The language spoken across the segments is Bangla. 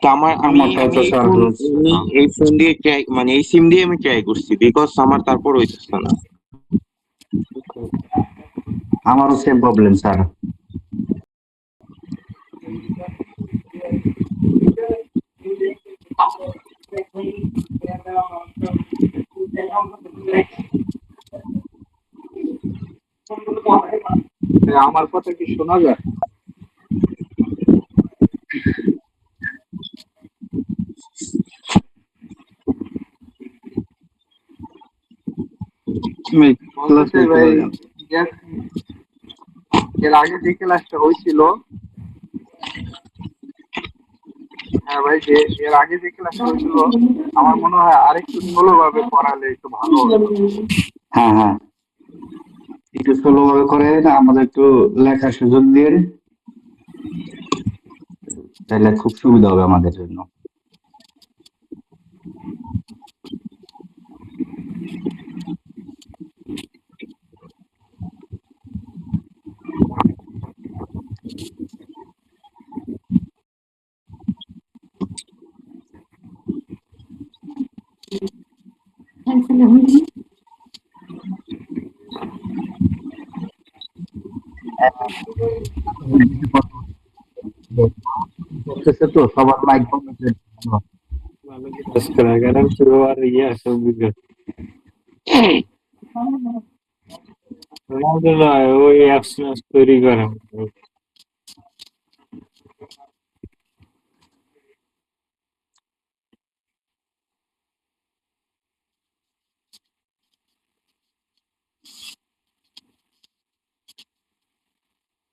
তো আমার আমি আমারটাও আমি তো এই স্যার ফোন রোজ। আমি এই ফোন দিয়ে ট্রাই মানে এই সিম দিয়ে আমি ট্রাই করছি, বিকজ আমার তারপর হইতেছে না। আমারও সেম প্রবলেম স্যার। আমার কথা কি শোনা যায়? বলতেছে ভাই, এর আগে যে ক্লাসটা হয়েছিল, হ্যাঁ ভাই, যে এর আগে যে ক্লাসটা হয়েছিল, আমার মনে হয় আরেকটু স্লো ভাবে পড়ালে একটু ভালো হতো। হ্যাঁ হ্যাঁ, একটু স্লো ভাবে করে না, আমাদের একটু লেখার সুযোগ দিয়ে তাহলে খুব সুবিধা হবে আমাদের জন্য। করতেছে তো সবার মাইক বন্ধ করে দিল। Sekarang keluar ya juga. Alhamdulillah, ওই অ্যাপস তৈরি করা।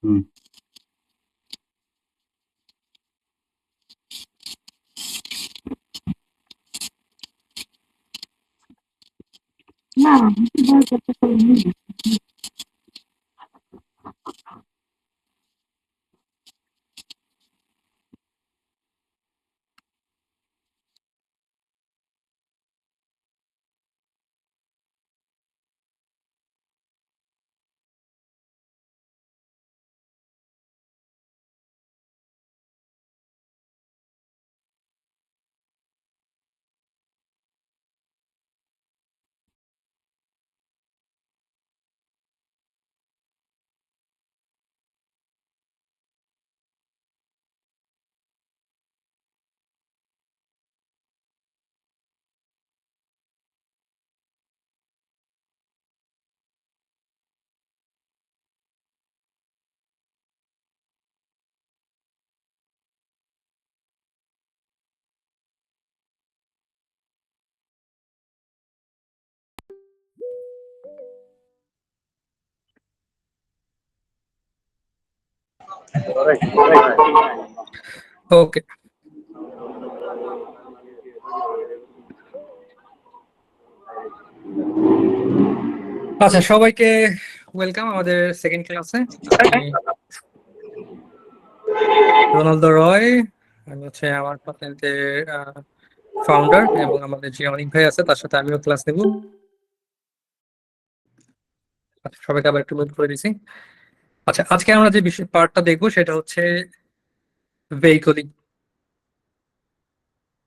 হুম। ওকে, আচ্ছা সবাইকে ওয়েলকাম আমাদের সেকেন্ড ক্লাসে। আমি রোনালদো রয়, আমি হচ্ছে আমার পার্টনারদের ফাউন্ডার, এবং আমাদের যে অনিক ভাই আছে তার সাথে আমিও ক্লাস নেব। সবাইকে আবার একটু মিউট করে দিছি। আচ্ছা, আজকে আমরা যে বিষয় পার্টটা দেখবো সেটা হচ্ছে ভেহিকলিং,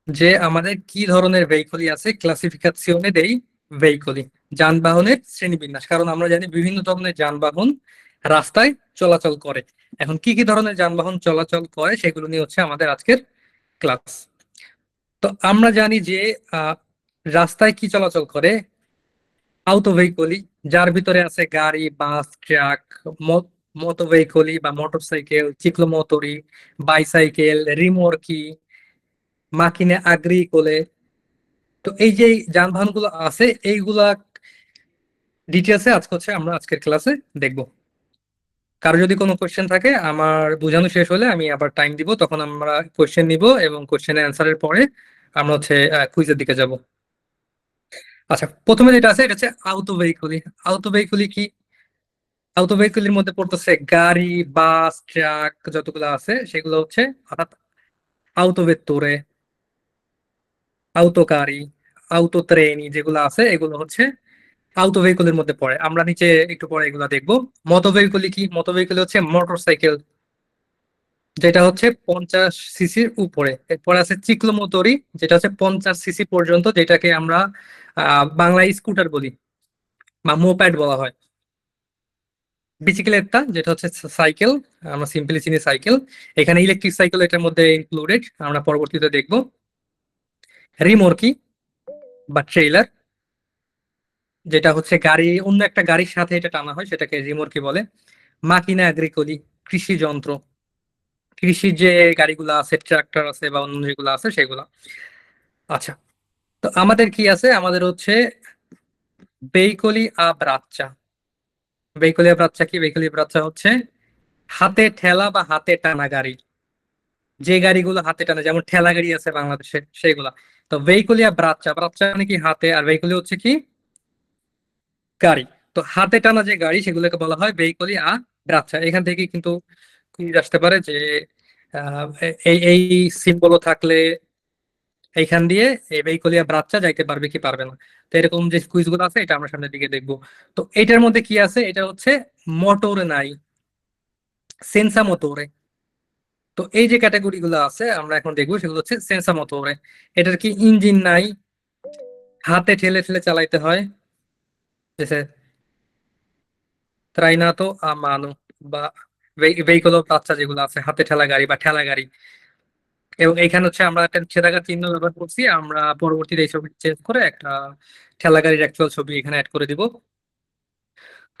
যে আমাদের কি ধরনের ভেহিকলি আছে, ক্লাসিফিকেশনে দেই ভেহিকলি, যানবাহনের শ্রেণীবিন্যাস। কারণ আমরা জানি বিভিন্ন ধরনের যানবাহন রাস্তায় চলাচল করে। এখন কি কি ধরনের যানবাহন চলাচল করে সেগুলো নিয়ে হচ্ছে আমাদের আজকের ক্লাস। তো আমরা জানি যে রাস্তায় কি চলাচল করে, আউটো ভেহিকলি, যার ভিতরে আছে গাড়ি, বাস, ট্রাক, মোটো ভেহিকলি বা মোটরসাইকেল, চিক্লোমোটরি, বাইসাইকেল, রিমোরকি, মাকিনে আগ্রিকোলে। তো এই যে যানবাহনগুলো আছে এইগুলা ডিটেলসে আজকে হচ্ছে আমরা আজকের ক্লাসে দেখব। কারো যদি কোনো কোয়েশ্চেন থাকে আমার বোঝানো শেষ হলে আমি আবার টাইম দিব, তখন আমরা কোয়েশ্চেন নিব এবং কোয়েশ্চেনের অ্যান্সারের পরে আমরা হচ্ছে কুইজের দিকে যাব। আচ্ছা, প্রথমে যেটা আছে এটা হচ্ছে আউটো ভেহিকলি। আউটো ভেহিকলি কি? আউটো ভেহিকলের মধ্যে পড়তেছে গাড়ি, বাস, ট্রাক, যতগুলো আছে সেগুলো হচ্ছে অর্থাৎ আউটো ভেত্তরে, আউটো গাড়ি, আউটো ট্রেনি যেগুলো আছে এগুলো হচ্ছে আউটো ভেহিকলের মধ্যে পড়ে। আমরা নিচে একটু পরে এগুলা দেখবো। মোটো ভেহিকল কি? মোটো ভেহিকল হচ্ছে মোটর সাইকেল, যেটা হচ্ছে 50 সিসির উপরে। এরপরে আছে চিক্লোমোটরি, যেটা হচ্ছে 50 সিসি পর্যন্ত, যেটাকে আমরা বাংলায় স্কুটার বলি বা মোপ্যাড বলা হয়। বিচিক্লেটটা, যেটা হচ্ছে সাইকেল, আমরা সিম্পলি চিনি সাইকেল। এখানে ইলেকট্রিক সাইকেল এটার মধ্যে ইনক্লুডেড, আমরা পরবর্তীতে দেখব। রিমোরকি বা ট্রেইলার, যেটা হচ্ছে গাড়ি, অন্য একটা গাড়ির সাথে এটা টানা হয়, সেটাকে রিমোরকি বলে। মাকিনা আগ্রিকোলি, কৃষি যন্ত্র, কৃষির যে গাড়িগুলো আছে, ট্রাক্টর আছে বা অন্য যেগুলো আছে সেগুলো। আচ্ছা, তো আমাদের কি আছে, আমাদের হচ্ছে বেইকলি আ ব্রাচ্চা। বেইকলি আ ব্রাচ্চা কি? বেইকলি আ ব্রাচ্চা হচ্ছে হাতে ঠেলা বা হাতে টানা গাড়ি, যে গাড়িগুলো হাতে টানা, যেমন ঠেলা গাড়ি আছে বাংলাদেশে সেইগুলা। তো ভেহিকুলি আর ব্রাচ্চা, ব্রাচ্চা মানে কি হাতে, আর ভেহিকুলি হচ্ছে কি গাড়ি। তো হাতে টানা যে গাড়ি সেগুলোকে বলা হয় ভেহিকুলি আর ব্রাচ্চা। এখান থেকে কিন্তু কুইজ আসতে পারে যে এই এই সিম্বল থাকলে এইখান দিয়ে এই ভেহিকুলি আর ব্রাচ্চা যাইতে পারবে কি পারবে না। তো এরকম যে কুইজ গুলো আছে এটা আমরা সামনের দিকে দেখবো। তো এটার মধ্যে কি আছে, এটা হচ্ছে মোটর নাই, সেন্সা মোটরে। তো এই যে ক্যাটাগরি গুলো আছে আমরা এখন দেখবো, সেগুলো হচ্ছে সেন্সা মোটরে। এটার কি ইঞ্জিন নাই, হাতে ঠেলে ঠেলে চালাইতে হয়, ত্রাইনাতো আমানো বা ভেহিকল বাচ্চা যেগুলো আছে, হাতে ঠেলা গাড়ি বা ঠেলা গাড়ি। এবং এখানে হচ্ছে আমরা একটা নিষেধাজ্ঞা চিহ্ন ব্যবহার করছি, আমরা পরবর্তীতে এই ছবি চেঞ্জ করে একটা ঠেলা গাড়ির অ্যাকচুয়াল ছবি এখানে অ্যাড করে দিব।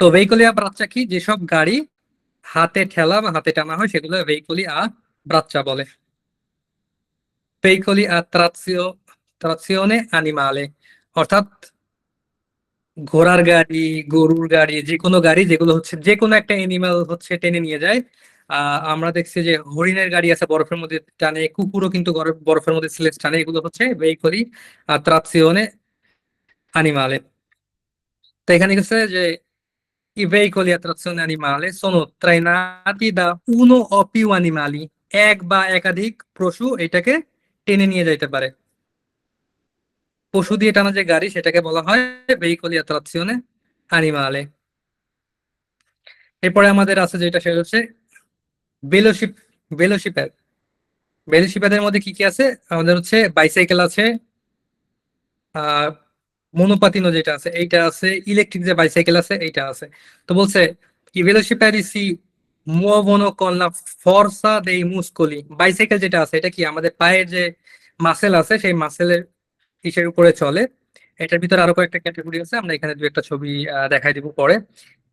তো ভেহিকলিয়া বাচ্চা কি? যেসব গাড়ি হাতে ঠেলা বা হাতে টানা হয় সেগুলো ভেহিকলি আ ব্রাচ্চা বলে। ভেহিকলি আ ট্রাকশিওনে আনিমালে, অর্থাৎ ঘোড়ার গাড়ি, গরুর গাড়ি, যে কোনো গাড়ি যেগুলো হচ্ছে যে কোনো একটা এনিম্যাল হচ্ছে টেনে নিয়ে যায়। আমরা দেখছি যে হরিণের গাড়ি আছে বরফের মধ্যে টানে, কুকুরও কিন্তু বরফের মধ্যে স্লেজ টানে। এগুলো হচ্ছে ভেহিকলি ট্রাকশিওনে আনিমালে। তো এখানে গেছে যে i veicoli a trazione animale sono trainati da uno o più animali, এক বা একাধিক পশু এটাকে টেনে নিয়ে যাইতে পারে। পশু দিয়ে টানা যে গাড়ি সেটাকে বলা হয় veicoli a trazione animale। এরপরে আমাদের আছে যেটা, সেটা হচ্ছে ভেলোশিপ ভেলোশিপ্যাড। ভেলোশিপ্যাডের মধ্যে কি কি আছে, আমাদের হচ্ছে বাইসাইকেল আছে, আহ মনোপাতিনো যেটা আছে এইটা আছে, ইলেকট্রিক যে বাইসাইকেল আছে এইটা আছে। তো বলছে কি velocipedi si muovono con la forza dei muscoli। Bicycle যেটা আছে এটা কি আমাদের পায়ের যে মাসেল আছে সেই মাসেলের ইসের উপরে চলে। এটার ভিতরে আরো কয়েকটা ক্যাটাগরি আছে, আমরা এখানে দু একটা ছবি দেখাই দিব পরে।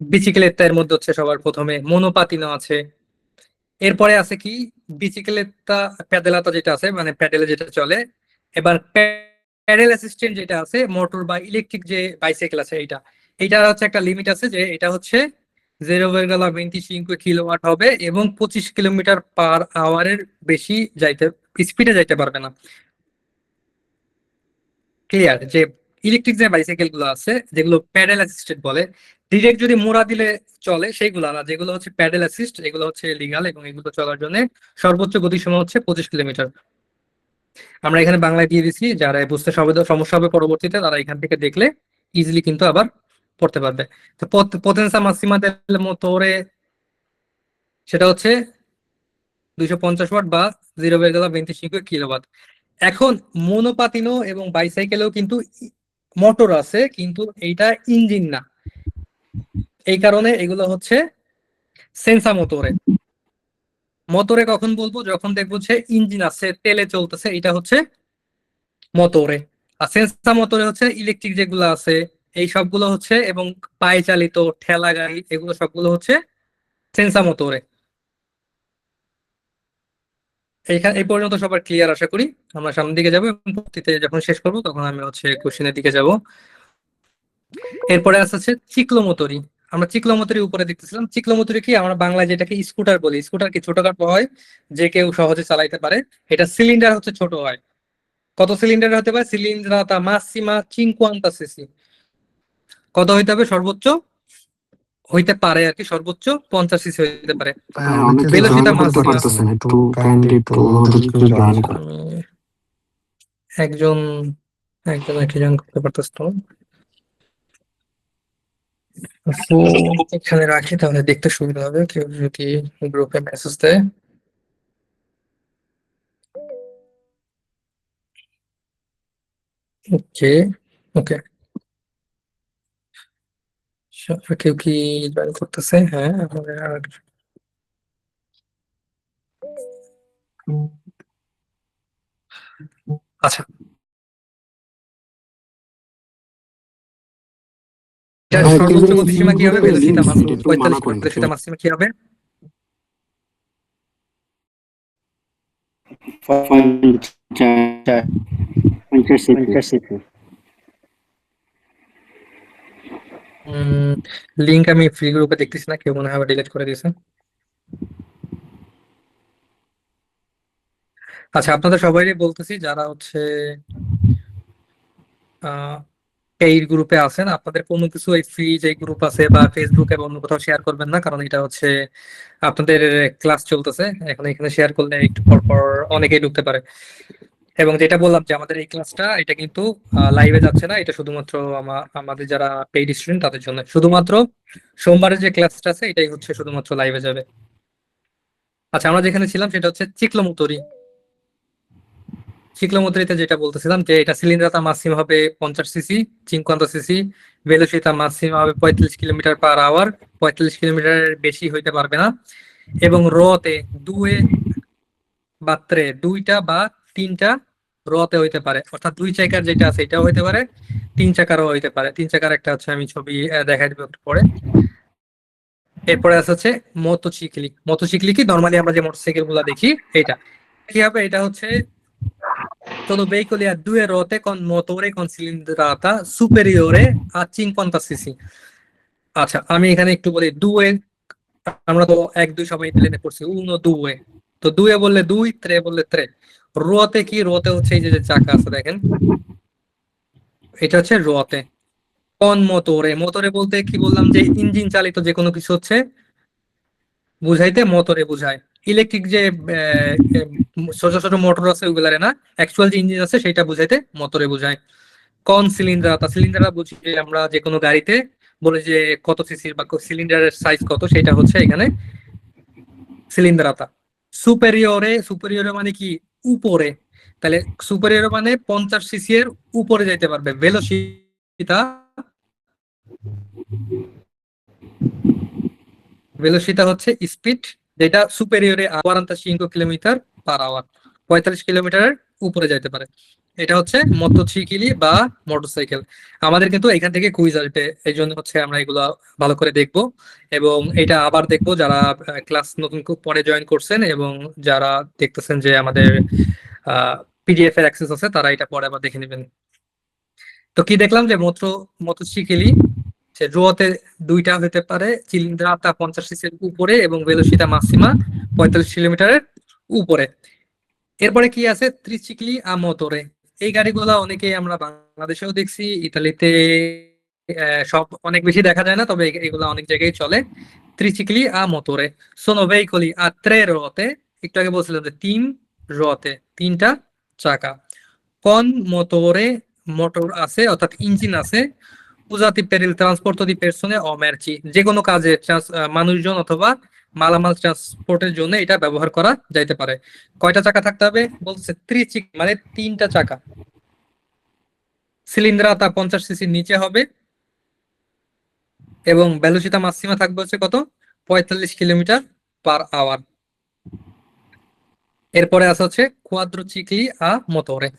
বিচিকেলেত্তা এর মধ্যে হচ্ছে সবার প্রথমে, মনোপাতিনো আছে। এরপরে আছে কি বিচিকেলেত্তা প্যাডেলাতা যেটা আছে, মানে প্যাডেলে যেটা চলে। এবার প্যাডেল অ্যাসিস্ট্যান্ট যেটা আছে, মোটর বা ইলেকট্রিক যে বাইসাইকেল আছে এইটা, এইটার হচ্ছে একটা লিমিট আছে যে এটা হচ্ছে 0,25 কিলোওয়াট হবে এবং 25 কিলোমিটার/আওয়ারের বেশি যাইতে, স্পিডে যাইতে পারবে না। ক্লিয়ার? যে ইলেকট্রিক যে বাইসাইকেল গুলো আছে যেগুলো প্যাডেল অ্যাসিস্টেড বলে, ডিরেক্ট যদি মোড়া দিলে চলে সেইগুলো না, যেগুলো হচ্ছে প্যাডেল অ্যাসিস্ট এগুলো হচ্ছে লিগাল এবং এগুলো চলার জন্য সর্বোচ্চ গতিসীমা হচ্ছে 25 কিলোমিটার। আমরা এখানে বাংলায় দিয়ে দিচ্ছি, যারা বুঝতে সমস্যা হবে পরবর্তীতে তারা এখান থেকে দেখলে ইজিলি কিন্তু আবার পড়তে পারবে। তো potenza massima del motore সেটা হচ্ছে 250 ওয়াট বা 0,25 কিলোওয়াট। এখন মনোপাতিনো এবং বাইসাইকেলেও কিন্তু মোটর আছে, কিন্তু এইটা ইঞ্জিন না, এই কারণে এগুলো হচ্ছে সেন্সা মোটরে। মোটরে কখন বলবো? যখন দেখবো যে ইঞ্জিন আছে, তেলে চলতেছে, এটা হচ্ছে মোটরে। আর সেন্সা মোটরে হচ্ছে ইলেকট্রিক যেগুলো আছে এই সবগুলো হচ্ছে, এবং পায়ে চালিত ঠেলা গাড়ি এগুলো সবগুলো হচ্ছে সেন্সা মোটরে। এইখানে এই পর্যন্ত সবার ক্লিয়ার আশা করি। আমরা সামনের দিকে যাবো এবং পরবর্তীতে যখন শেষ করবো তখন আমি হচ্ছে কোশ্চেনের দিকে যাব। এরপরে আছে চিক্লোমোটরি। আমরা চিক্লোমোটরি উপরে দেখতেছিলাম। চিক্লোমোটরি কি? আমরা বাংলায় যেটাকে স্কুটার বলি। স্কুটার কি ছোটখাটো হয়, যে কেউ সহজে চালাইতে পারে। এটা সিলিন্ডার হচ্ছে ছোট হয়। কত সিলিন্ডার হতে পারে? সিলিন্ডারটা মাসিমা 50 সিসি। কত হইতে হবে? সর্বোচ্চ হইতে পারে আর কি, সর্বোচ্চ 50 সিসি হইতে পারে। অনেকে জয়েন ভেলোসিটা করতে মাসিমা। পারতেছেন, একটু কাইন্ডলি একটু ওদেরকে জয়েন করুন। একজন একজন একটি জয়েন করতে পারতেছ তো। তো এখানে রাখি, তাহলে দেখতে সুবিধা হবে, কেউ যদি গ্রুপে মেসেজ দেয়। ওকে ওকে, কেউ কি জয়েন করতেছে? হ্যাঁ, আমাদের আচ্ছা, এটার ভাই সর্বোচ্চ টেলিগ্রামে গতিসীমা লিংক কি হবে? ঢুকবে, লিংক ভেলোসিতা এটা একটু মানা 45 করেন ভেলোসিতা মাসিমা কি হবে? 50 লিংক আমি ফ্রি গ্রুপে দেখতেছি না, কেউ মনে হয় ডিলিট করে দিয়েছে। আচ্ছা, আপনাদের সবাই বলতেছি যারা হচ্ছে পেইড গ্রুপে আছেন, আপনাদের কোনো কিছু এই ফ্রি যে গ্রুপ আছে বা ফেসবুকে বা অন্য কোথাও শেয়ার করবেন না, কারণ এটা হচ্ছে আপনাদের ক্লাস চলতেছে, এখন এখানে শেয়ার করলে একটু পর পর অনেকেই ঢুকতে পারে। এবং যেটা বললাম যে আমাদের এই ক্লাসটা এটা কিন্তু লাইভে যাচ্ছে না, এটা শুধুমাত্র আমাদের যারা পেইড স্টুডেন্ট তাদের জন্য। শুধুমাত্র সোমবারের যে ক্লাসটা আছে এটাই হচ্ছে শুধুমাত্র লাইভে যাবে। আচ্ছা, আমরা যেখানে ছিলাম সেটা হচ্ছে চিকলমুতরি। চিকলমুতরিতে যেটা বলতেছিলাম যে এটা সিলিন্ডারটা মাসিম হবে 50 সিসি, 50 সিসি। ভেলোসিতা মাসিম হবে 35 কিলোমিটার/আওয়ার। 45 কিলোমিটারের বেশি হইতে পারবে না। এবং রতে দুয়ে বা ত্রে, দুইটা বা তিনটা রতে হইতে পারে, অর্থাৎ দুই চাকার যেটা আছে এটাও হইতে পারে, তিন চাকারও হইতে পারে। তিন চাকার একটা হচ্ছে আমি ছবি দেখাই দিব একটু পরে। এরপরে আছে হচ্ছে মোটরসাইকেল। মোটরসাইকেল কি নর্মালি আমরা যে মোটরসাইকেল গুলা দেখি এটা কি হবে? এটা হচ্ছে sono veicoli a due ruote con motore con cilindrata superiore a 50 cc। আচ্ছা, আমি এখানে একটু বলি দুয়ে, আমরা তো এক দুই সবাই প্লেনে পড়ছি, উনো দুয়ে। তো দুয়ে বললে দুই, ত্রে বললে ত্রে। রোতে কি? রোতে হচ্ছে এই যে যে চাকা আছে দেখেন, এটা হচ্ছে রোতে। কোন মোটরে? মোটরে বলতে কি বললাম যে ইঞ্জিন চালিত যে কোনো কিছু হচ্ছে বুঝাইতে মোটরে বুঝায়। ইলেকট্রিক যে ছোট ছোট মোটর আছে ওগুলারে না, অ্যাকচুয়াল যে ইঞ্জিন আছে সেটা বুঝাইতে মোটরে বুঝায়। কোন সিলিন্ডার? সিলিন্ডার বুঝি যে আমরা যে কোনো গাড়িতে বলে যে কত সিসির বা সিলিন্ডারের সাইজ কত, সেটা হচ্ছে এখানে সিলিন্ডারাতা। সুপেরিয়রে, সুপেরিয়রে মানে কি? উপরে। তাহলে সুপেরিয়র মানে 50 সিসি এর উপরে যাইতে পারবে। ভেলোসিতা, ভেলোসিতা হচ্ছে স্পিড, যেটা সুপেরিয়রে 45 কিলোমিটার/আওয়ার, 45 কিলোমিটারের উপরে যাইতে পারে। এটা হচ্ছে মোটরসাইকেল বা মোটরসাইকেল। আমাদের কিন্তু এখান থেকে কুইজ আসবে, এই জন্য হচ্ছে আমরা এগুলা ভালো করে দেখব। এবং এটা আবার দেখবো যারা ক্লাস নতুন পরে জয়েন করছেন এবং যারা দেখতেছেন যে আমাদের পিডিএফ এর অ্যাক্সেস আছে, তারা এটা পরে আবার দেখে নেবেন। তো কি দেখলাম যে মোটরসাইকেলই সে রোতে দুইটা হতে পারে, চিলিন্ড্রাটা 50 সিসির উপরে এবং ভেলোসিটা মাসিমা 45 কিলোমিটারের উপরে। এরপরে কি আছে? ত্রিচিক্লি আ মোটরে। এই গাড়িগুলা অনেকেই আমরা বাংলাদেশেও দেখছি, ইতালিতে সব অনেক বেশি দেখা যায় না, তবে এগুলা অনেক জায়গায় চলে। ত্রিচিক্লি আ মোটরে সোনো ভেইকলি আ ত্রে রোতে। একটু আগে বলছিলাম যে তিন রোতে, তিনটা চাকা। কোন মোটরে? মোটর আছে অর্থাৎ ইঞ্জিন আছে। usati per il trasporto di persone o merci, যে কোনো কাজে মানুষজন অথবা মালামাল ট্রান্সপোর্টের জন্য এটা ব্যবহার করা যাইতে পারে। কয়টা চাকা থাকতে হবে? বলতেছে ত্রিচিক মানে তিনটা চাকা। সিলিন্ডারটা 50 সিসির নিচে হবে এবং ভেলোসিটা মাসিমা থাকবে হচ্ছে কত? 45 কিলোমিটার/আওয়ার। এরপরে আছে হচ্ছে কোয়াদ্রোচিক্লি আ মোটরে।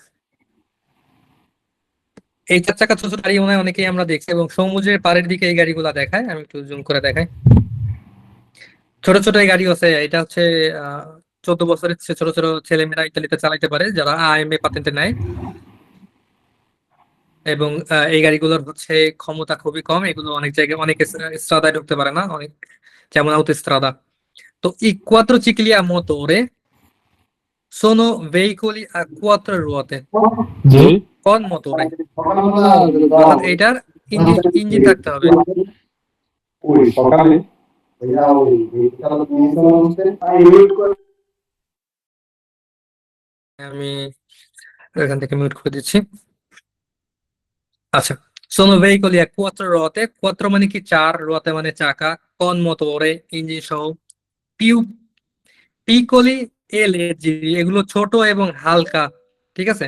এই চার চাকা ছোট ছোট গাড়ি মনে হয় অনেকেই আমরা দেখছি, এবং সমুদ্রের পাড়ের দিকে এই গাড়িগুলা দেখায়। আমি একটু জুম করে দেখাই। ছোট ছোট এই গাড়ি আছে, এটা হচ্ছে 14 বছরের ছোট ছোট ছেলেমেয়েরা ইতালিতে চালাইতে পারে, যারা আইএমএ পাতেন্টে নেয়। এবং এই গাড়িগুলোর হচ্ছে ক্ষমতা খুবই কম, এগুলো অনেক জায়গায় অনেক স্ট্রাদায় ঢুকতে পারে না, অনেক, যেমন আউটোস্ট্রাদা। তো এই quattrocicli a motore sono veicoli a quattro ruote G con motore, অর্থাৎ এটার ইঞ্জিন থাকতে হবে। ওই সকালে আমি এখান থেকে মিউট করে দিচ্ছি। আচ্ছা, sono veicoli a quattro ruote, quattro মানে কি? চার, ruote মানে চাকা, con motore ইঞ্জিন সহ, più piccoli e leggeri, এগুলো ছোট এবং হালকা, ঠিক আছে।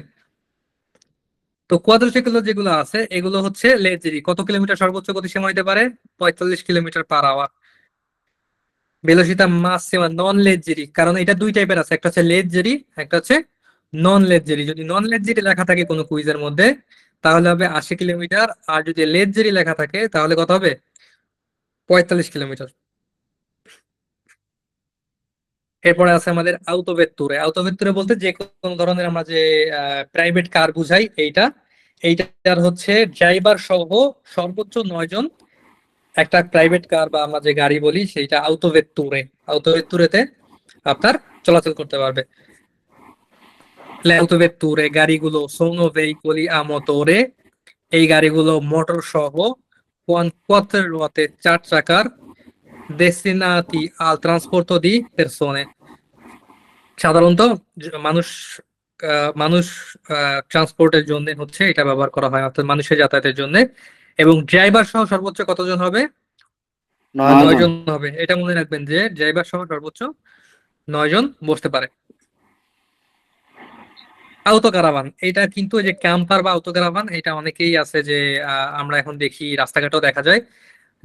তো কোয়াড্রোসাইকেল যেগুলো আছে এগুলো হচ্ছে লেজেরি। কত কিলোমিটার সর্বোচ্চ গতিসীমা হতে পারে? 45 কিলোমিটার পার আওয়ার। ভেলোসিটি মাসিমা নন লেজেরি, কারণ এটা দুই টাইপের আছে, একটা হচ্ছে লেজেরি, একটা হচ্ছে নন লেজেরি। যদি নন লেজেরি লেখা থাকে কোনো কুইজের মধ্যে তাহলে হবে 80 কিলোমিটার, আর যদি লেজেরি লেখা থাকে তাহলে কত হবে? 45 কিলোমিটার। এরপরে আছে আমাদের আউতোভেত্তুরে। আউতোভেত্তুরে বলতে যে কোনো ধরনের আমরা যে প্রাইভেট কার বুঝাই এইটা। এইটার হচ্ছে ড্রাইভার সহ সর্বোচ্চ 9 জন একটা প্রাইভেট কার বা আমরা যে গাড়ি বলি সেইটা আউতোভেত্তুরে। আউতোভেত্তুরেতে আপনার চলাচল করতে পারবে। আউতোভেত্তুরে গাড়িগুলো সোনো ভেহিকলি আ মোটরে, এই গাড়িগুলো মোটর সহ quattro 4 চাকার destinati al trasporto di persone, সাধারণত মানুষ মানুষ ট্রান্সপোর্টের জন্য হচ্ছে এটা ব্যবহার করা হয়, অর্থাৎ মানুষের যাতায়াতের জন্য। এবং ড্রাইভার সহ সর্বোচ্চ কতজন হবে? 9 জন হবে। এটা মনে রাখবেন যে ড্রাইভার সহ সর্বোচ্চ 9 জন বসতে পারে। আউতো কারাভান, এটা কিন্তু এই যে ক্যাম্পার বা আউতো কারাভান, এটা অনেকেই আছে যে আমরা এখন দেখি রাস্তাঘাটেও দেখা যায়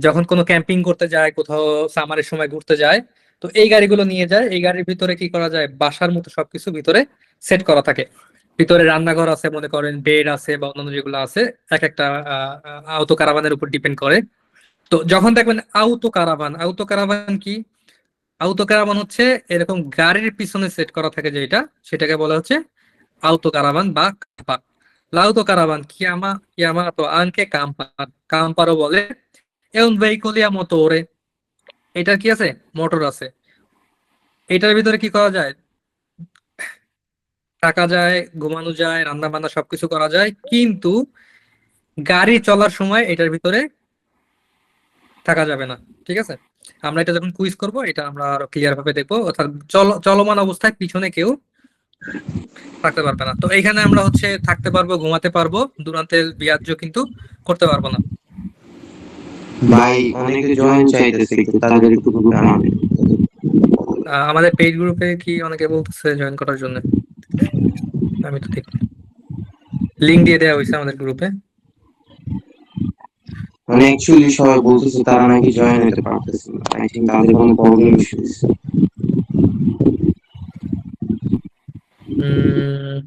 যখন কোনো ক্যাম্পিং করতে যায়, কোথাও সামারের সময় ঘুরতে যায়, তো এই গাড়িগুলো নিয়ে যায়। এই গাড়ির ভিতরে কি করা যায়, বাসার মতো সবকিছু ভিতরে সেট করা থাকে। ভিতরে রান্নাঘর আছে, মনে করেন বেড আছে বা অন্যান্য যেগুলো আছে, এক একটা আউতো কারাভানের উপর ডিপেন্ড করে। তো যখন দেখবেন আউতো কারাভান, আউতো কারাভান কি? আউতো কারাভান হচ্ছে এরকম গাড়ির পিছনে সেট করা থাকে যেটা, সেটাকে বলা হচ্ছে আউতো কারাভান বা কাম্পার। লাউতো কারাভান chiamato anche camper, কাম্পারও বলে। এবং ভেহিকলিয়া মোটরে, এটার কি আছে? মোটর আছে। এটার ভিতরে কি করা যায়? থাকা যায়, ঘুমানো যায়, রান্না বান্না সবকিছু করা যায়, কিন্তু গাড়ি চলার সময় এটার ভিতরে থাকা যাবে না। ঠিক আছে, আমরা এটা যখন কুইজ করব এটা আমরা আরো ক্লিয়ার ভাবে দেখবো। অর্থাৎ চলমান অবস্থায় পিছনে কেউ থাকতে পারবে না। তো এইখানে আমরা হচ্ছে থাকতে পারবো, ঘুমাতে পারবো, দূরান্তের বিয়ার্য কিন্তু করতে পারবো না। ভাই অনেকে জয়েন চাইতেছে, একটু তাদের একটু গ্রুপে আনেন। আমাদের পেজ গ্রুপে কি অনেকে বলতেছে জয়েন করার জন্য? আমি তো দেখি লিংক দিয়ে দেওয়া হয়েছে আমাদের গ্রুপে। মানে অ্যাকচুয়ালি সবাই বলতেছে তারা নাকি জয়েন হতে পারতেছে না। আই থিংক তাদের কোনো প্রবলেম ইস্যু হয়েছে। উম,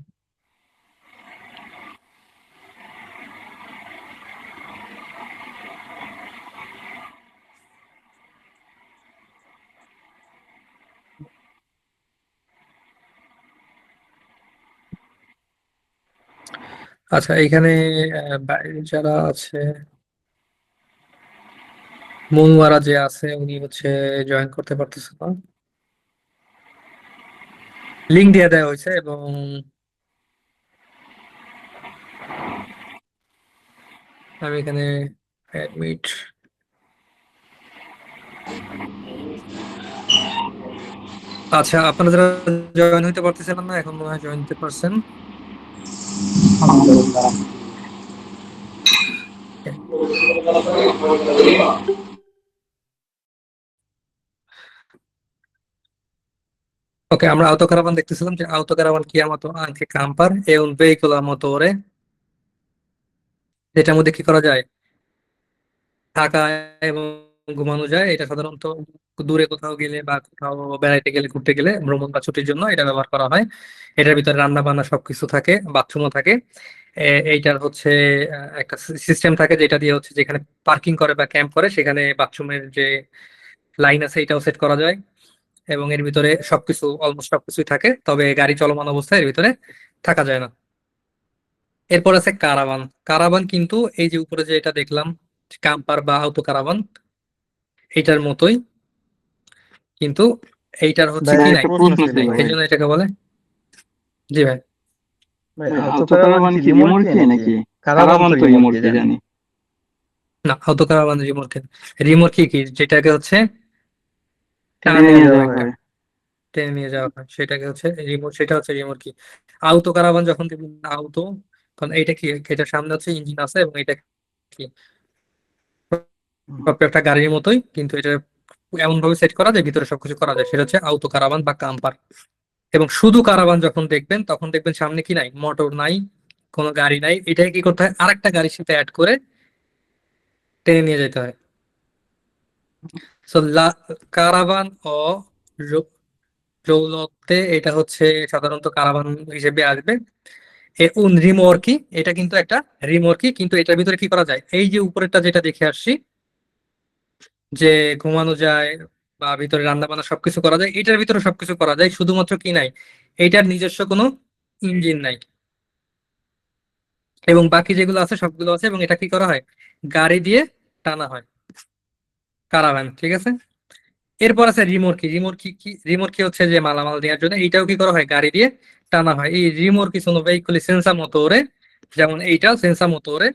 আচ্ছা, এখানে বাইরে যারা আছে, মনুয়ারা যে আছে উনি হচ্ছে জয়েন করতে পারতেছে না। লিংক দিয়ে দেওয়া হয়েছে এবং আমি এখানে অ্যাডমিট। আচ্ছা, আপনারা যারা জয়েন হইতে পারতেছিলেন না এখন মনে হয় জয়েন হতে পারছেন। ওকে, আমরা আউতো কারাভান দেখতেছিলাম যে আউতো কারাভান chiamato anche camper è un veicolo a motore, যেটার মধ্যে কি করা যায়, থাকা এবং ঘুমানো যায়। এটা সাধারণত দূরে কোথাও গেলে বা কোথাও বেড়াইতে গেলে, ঘুরতে গেলে, ভ্রমণ বা ছুটির জন্য এটা ব্যবহার করা হয়। এটার ভিতরে রান্না বান্না সবকিছু থাকে, বাথরুমও থাকে। এইটার হচ্ছে একটা সিস্টেম থাকে যেটা দিয়ে হচ্ছে যেখানে পার্কিং করে বা ক্যাম্প করে সেখানে বাথরুমের যে লাইন আছে এটাও সেট করা যায়। এবং এর ভিতরে সবকিছু অলমোস্ট সবকিছুই থাকে, তবে গাড়ি চলমান অবস্থায় এর ভিতরে থাকা যায় না। এরপর আছে কারাভান। কারাভান কিন্তু এই যে উপরে যে এটা দেখলাম কাম্পার বা আউতো কারাভান, এটার মতোই, কিন্তু এইটার হচ্ছে ভাই কি নাই, একটা প্রশ্ন ছিল নাই, ভাই। এই জন্য এটাকে বলে। জি ভাই। ভাই আউটো কারাভান কি রিমোটকে নাকি? কারাভান তো রিমোটকে জানি। না, আউতো কারাভান রিমোর্কে। রিমোর্কে কি, যেটাকে হচ্ছে টানে টেনে নিয়ে নিয়ে যাওয়া যাওয়া একটা, হয়। টেনে নিয়ে যাওয়া হয়, সেটাকে হচ্ছে রিমোট, সেটা হচ্ছে রিমোট কি। আউতো কারাভান যখন দেখবেন আউতো, কারণ এইটা কি, এটার সামনে হচ্ছে ইঞ্জিন আছে এবং এটা কি একটা গাড়ির মতোই, কিন্তু এটা এমন ভাবে সেট করা যায় ভিতরে সবকিছু করা যায়, সেটা হচ্ছে আউতো কারাভান বা কাম্পার। এবং শুধু কারাভান যখন দেখবেন তখন দেখবেন সামনে কি নাই, মোটর নাই, কোনো গাড়ি নাই, এটাকে কি করতে হয়, আরেকটা গাড়ির সাথে অ্যাড করে টেনে নিয়ে যেতে হয়। সো কারাভান ও রৌলতে এটা হচ্ছে সাধারণত কারাভান হিসেবে আসবে। রিমোর্কি, এটা কিন্তু একটা রিমোর্কি, কিন্তু এটার ভিতরে কি করা যায়, এই যে উপরেরটা যেটা দেখে আসছি যে ঘুমানো যায় বা ভিতরে রান্না বান্না সবকিছু করা যায়, এটার ভিতরে সবকিছু করা যায়, শুধুমাত্র কি নাই, এটার নিজস্ব কোনো ইঞ্জিন নাই, এবং বাকি যেগুলো আছে সবগুলো আছে, এবং এটা কি করা হয়, গাড়ি দিয়ে টানা হয়, কারাভান, ঠিক আছে। এরপর আছে রিমোর্কি। রিমোর্কি হচ্ছে যে মালামাল নেওয়ার জন্য, এইটাও কি করা হয়, গাড়ি দিয়ে টানা হয়। এই রিমোর্কি sono veicoli senza motore, যেমন এইটা senza motore,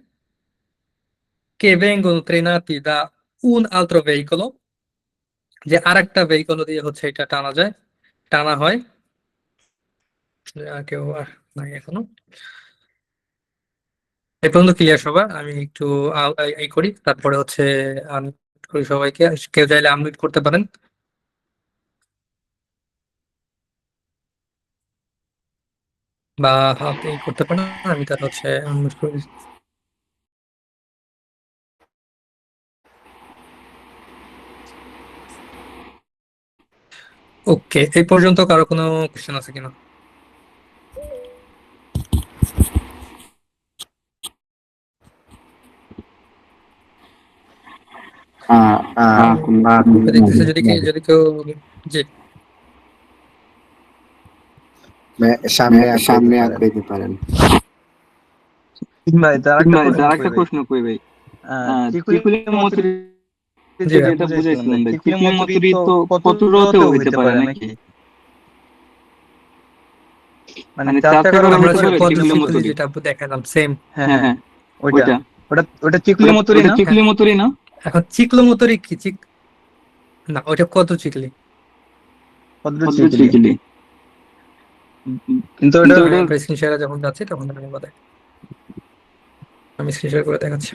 che vengono trainati da un altro veicolo, যে আরেকটা ভেহিকল দিয়ে হচ্ছে এটা টানা যায়, টানা হয়। কেউ আর নাই এখনো, এই পর্যন্ত ক্লিয়ার সবার? আমি একটু এই করি, তারপরে হচ্ছে আনমিউট করি সবাইকে, কেউ চাইলে আনমিউট করতে পারেন, বা হাত এই করতে পারেন, আমি তার হচ্ছে আনমিউট করে দিচ্ছি। ওকে, এই পর্যন্ত কারো কোনো কোশ্চেন আছে কিনা? দেখতেছি যদি কেউ, জি সামনে আগাইতে পারেন। ভাই তার তার একটা প্রশ্ন করি ভাই, ত্রিকুলি মতুরি জি ভাই, যেটা বুঝাইছিলাম ভাই, ত্রিকুলি মতুরি তো কত রতেও হইতে পারে নাকি? মানে চারটা করে আমরা হইতে পারে ত্রিকুলি কোয়াড্রিসিক্লি মতুরি? যেটা দেখালাম সেম। হ্যাঁ হ্যাঁ, ওইটা ওইটা ওটা চিকলি মতুরি না? ত্রিকুলি মতুরি না? এখন চিক্লোমোতরি কি না, ওইটা কত চিকলি, ত্রিকুলি, কিন্তু ওটা স্ক্রিন শেয়ারে যখন যাচ্ছে তখন আমি বলে, আমি স্ক্রিন শেয়ার করে দেখাচ্ছি।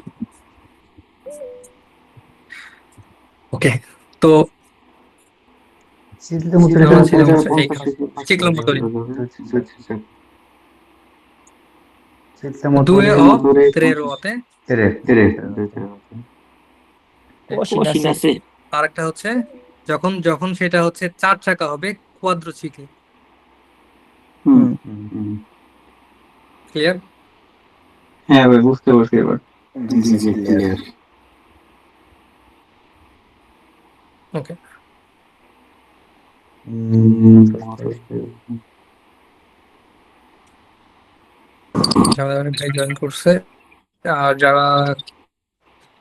ওকে, তো আমরা ছিলাম হচ্ছে এইখানে, চিক্লোমোতরি দুয়ে ও ত্রে রোতে, আর একটা হচ্ছে যখন যখন সেটা হচ্ছে 4 চাকা হবে, কোয়াড্রোচিকলি। ক্লিয়ার? হ্যাঁ ভাই, বুঝতে পারছি এবার। ক্লিয়ার। ওকে, যারা ভাই জয়েন করছে, আর যারা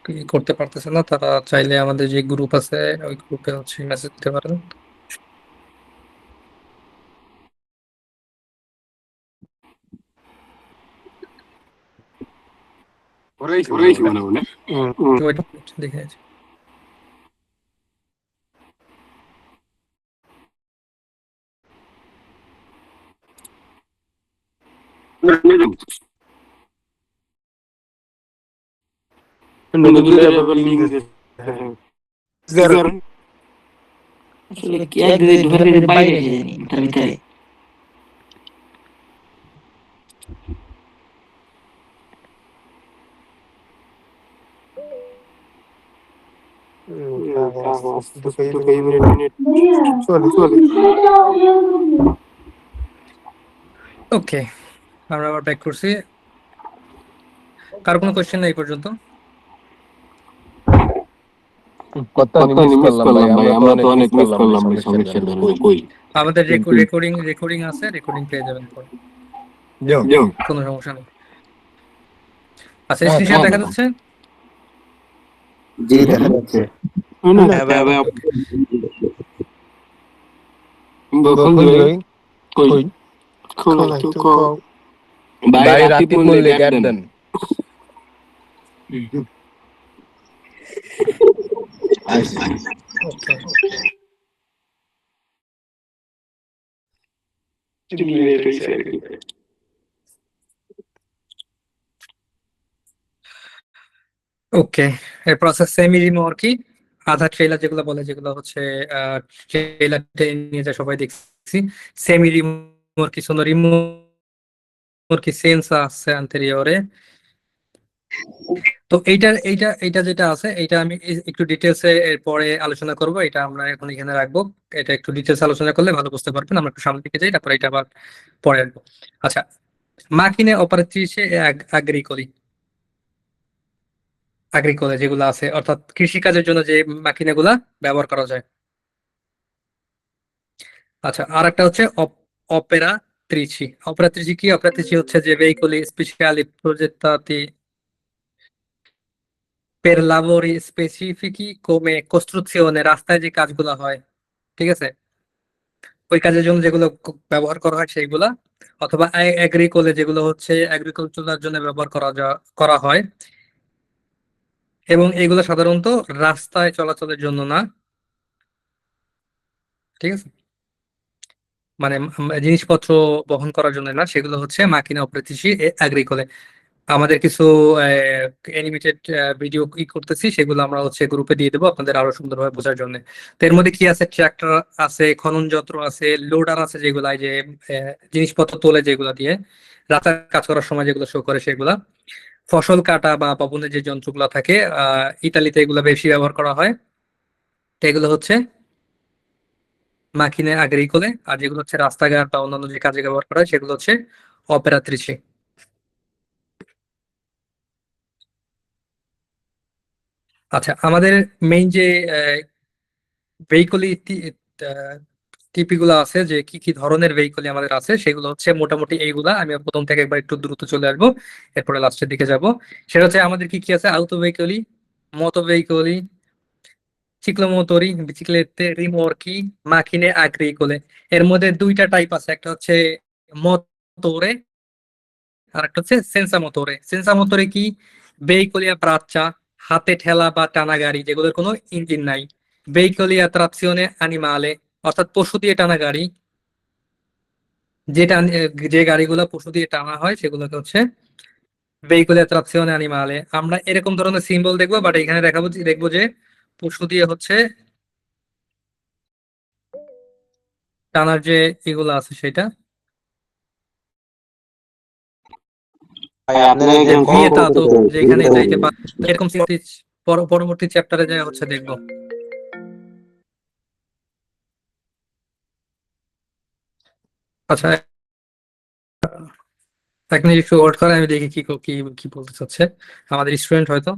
কি করতে পারতেছে না, তারা চাইলে আমাদের যে গ্রুপ আছে ওই গ্রুপে হচ্ছে মেসেজ দিতে পারেন। Wait, দেখে নিচ্ছি। আসলে কি এক দুই ঢুকে বাইরে এসে জানি ওটার ভিতরে ওকে, আমরা আবার ব্যাক করছি। কার কোনো কোশ্চেন নেই পর্যন্ত? কত মিস করলাম ভাই, আমরা তো অনেক মিস করলাম ভাই, সমস্যা কই আমাদের রেকর্ডিং আছে, রেকর্ডিং পেয়ে যাবেন পরে, কোনো সমস্যা নেই। আচ্ছা, স্ক্রিন শেয়ার দেখা যাচ্ছে? জি দেখা যাচ্ছে। ভাই রাতি পড়লে গ্যাপ দেন। ওকে, ওকে, এই প্রসেস সেমি রিমোর্কি, আধা ট্রেলার যেগুলো বলে, যেগুলো হচ্ছে ট্রেলার নিয়ে যায় সবাই দেখছি, সেমি রিমোর্কি সোনো ওর কি সেন্স আছে অ্যান্টেরিয়রে। তো এইটা যেটা আছে এটা আমি একটু ডিটেলসে এরপরে আলোচনা করব, এটা আমরা এখন এখানে রাখবো। এটা একটু ডিটেলস আলোচনা করলে ভালো বুঝতে পারবেন। আমরা একটু সামনের দিকে যাই, তারপরে এটা আবার পরে আসবো। আচ্ছা, মাকিনে অপারেট্রিসে আগ্রিকোলি, আগ্রিকোলে যেগুলো আছে অর্থাৎ কৃষিকাজের জন্য যে মাকিনাগুলা ব্যবহার করা যায়। আচ্ছা, আর একটা হচ্ছে অপেরা ত্রিচি। অপেরা ত্রিচি কি? অপেরা ত্রিচি হচ্ছে যে veicoli speciali progettati per lavori specifici come costruzione, রাস্তায় যে কাজগুলো হয়, ঠিক আছে, ওই কাজের জন্য যেগুলো ব্যবহার করা হয় সেইগুলা, অথবা এগ্রিকোলে যেগুলো হচ্ছে এগ্রিকালচারের জন্য ব্যবহার করা হয়। এবং এগুলো সাধারণত রাস্তায় চলাচলের জন্য না, ঠিক আছে, মানে জিনিসপত্র বহন করার জন্য না, সেগুলো হচ্ছে মাকিনা অপ্রতিশী অ্যাগ্রিকোলে। আমাদের কিছু অ্যানিমেটেড ভিডিও কি করতেছি, সেগুলো আমরা হচ্ছে গ্রুপে দিয়ে দেবো আপনাদের আরো সুন্দরভাবে বোঝার জন্য। তো এর মধ্যে কি আছে? ট্রাক্টর আছে, খনন যন্ত্র আছে, লোডার আছে, যেগুলা এই যে জিনিসপত্র তোলে, যেগুলা দিয়ে রাস্তায় কাজ করার সময় যেগুলো শো করে সেগুলা। ফসল কাটা বা বপনের যে যন্ত্রগুলো থাকে, ইতালিতে এগুলো বেশি ব্যবহার করা হয়। তো এগুলো হচ্ছে মাকিনে আগ্রিকোলে। আর যেগুলো হচ্ছে রাস্তাঘাট বা অন্যান্য যে কাজে ব্যবহার করা হয় সেগুলো হচ্ছে অপেরাত্রিসি। আচ্ছা, আমাদের মেইন যে ভেহিকলি টিপিগুলো আছে, যে কি কি ধরনের ভেহিকলি আমাদের আছে, সেগুলো হচ্ছে মোটামুটি এইগুলা। আমি প্রথম থেকে একবার একটু দ্রুত চলে আসবো, এরপরে লাস্টের দিকে যাব। সেটা হচ্ছে আমাদের কি কি আছে: আউটো ভেহিকলি, মোটো ভেহিকলি, চিক্লোমোটরি, বিচিক্লেতে, রিমোরকি, মাকিনে আগ্রিকোলে। এর মধ্যে দুইটা টাইপ আছে, একটা হচ্ছে মোটরে আর একটা হচ্ছে সেন্সা মোটরে। সেন্সা মোটরে কি? ভেহিকলিয়া ব্রাচ্চা, হাতে ঠেলা বা টানা গাড়ি যেগুলোর কোনো ইঞ্জিন নাই। ভেহিকলিয়া ট্রাকশনে অ্যানিমালে, অর্থাৎ পশু দিয়ে টানা গাড়ি, যেটা যে গাড়িগুলো পশু দিয়ে টানা হয় সেগুলোকে হচ্ছে ভেহিকলিয়া ট্রাকশনে অ্যানিমালে। আমরা এরকম ধরনের সিম্বল দেখবো, বাট এখানে দেখবো যে পশু দিয়ে হচ্ছে টানার যে এগুলো আছে সেটা ভাই আপনারা যে একদম কম ভিয়েতাতো, করতে যেখানে যাইতে পারে। এরকম পরবর্তী চ্যাপ্টারে যা হচ্ছে দেখবো। আচ্ছা, এক মিনিট একটু ওয়েট করে, আমি দেখি কি কি কি বলতে চাচ্ছে আমাদের স্টুডেন্ট হয়তো।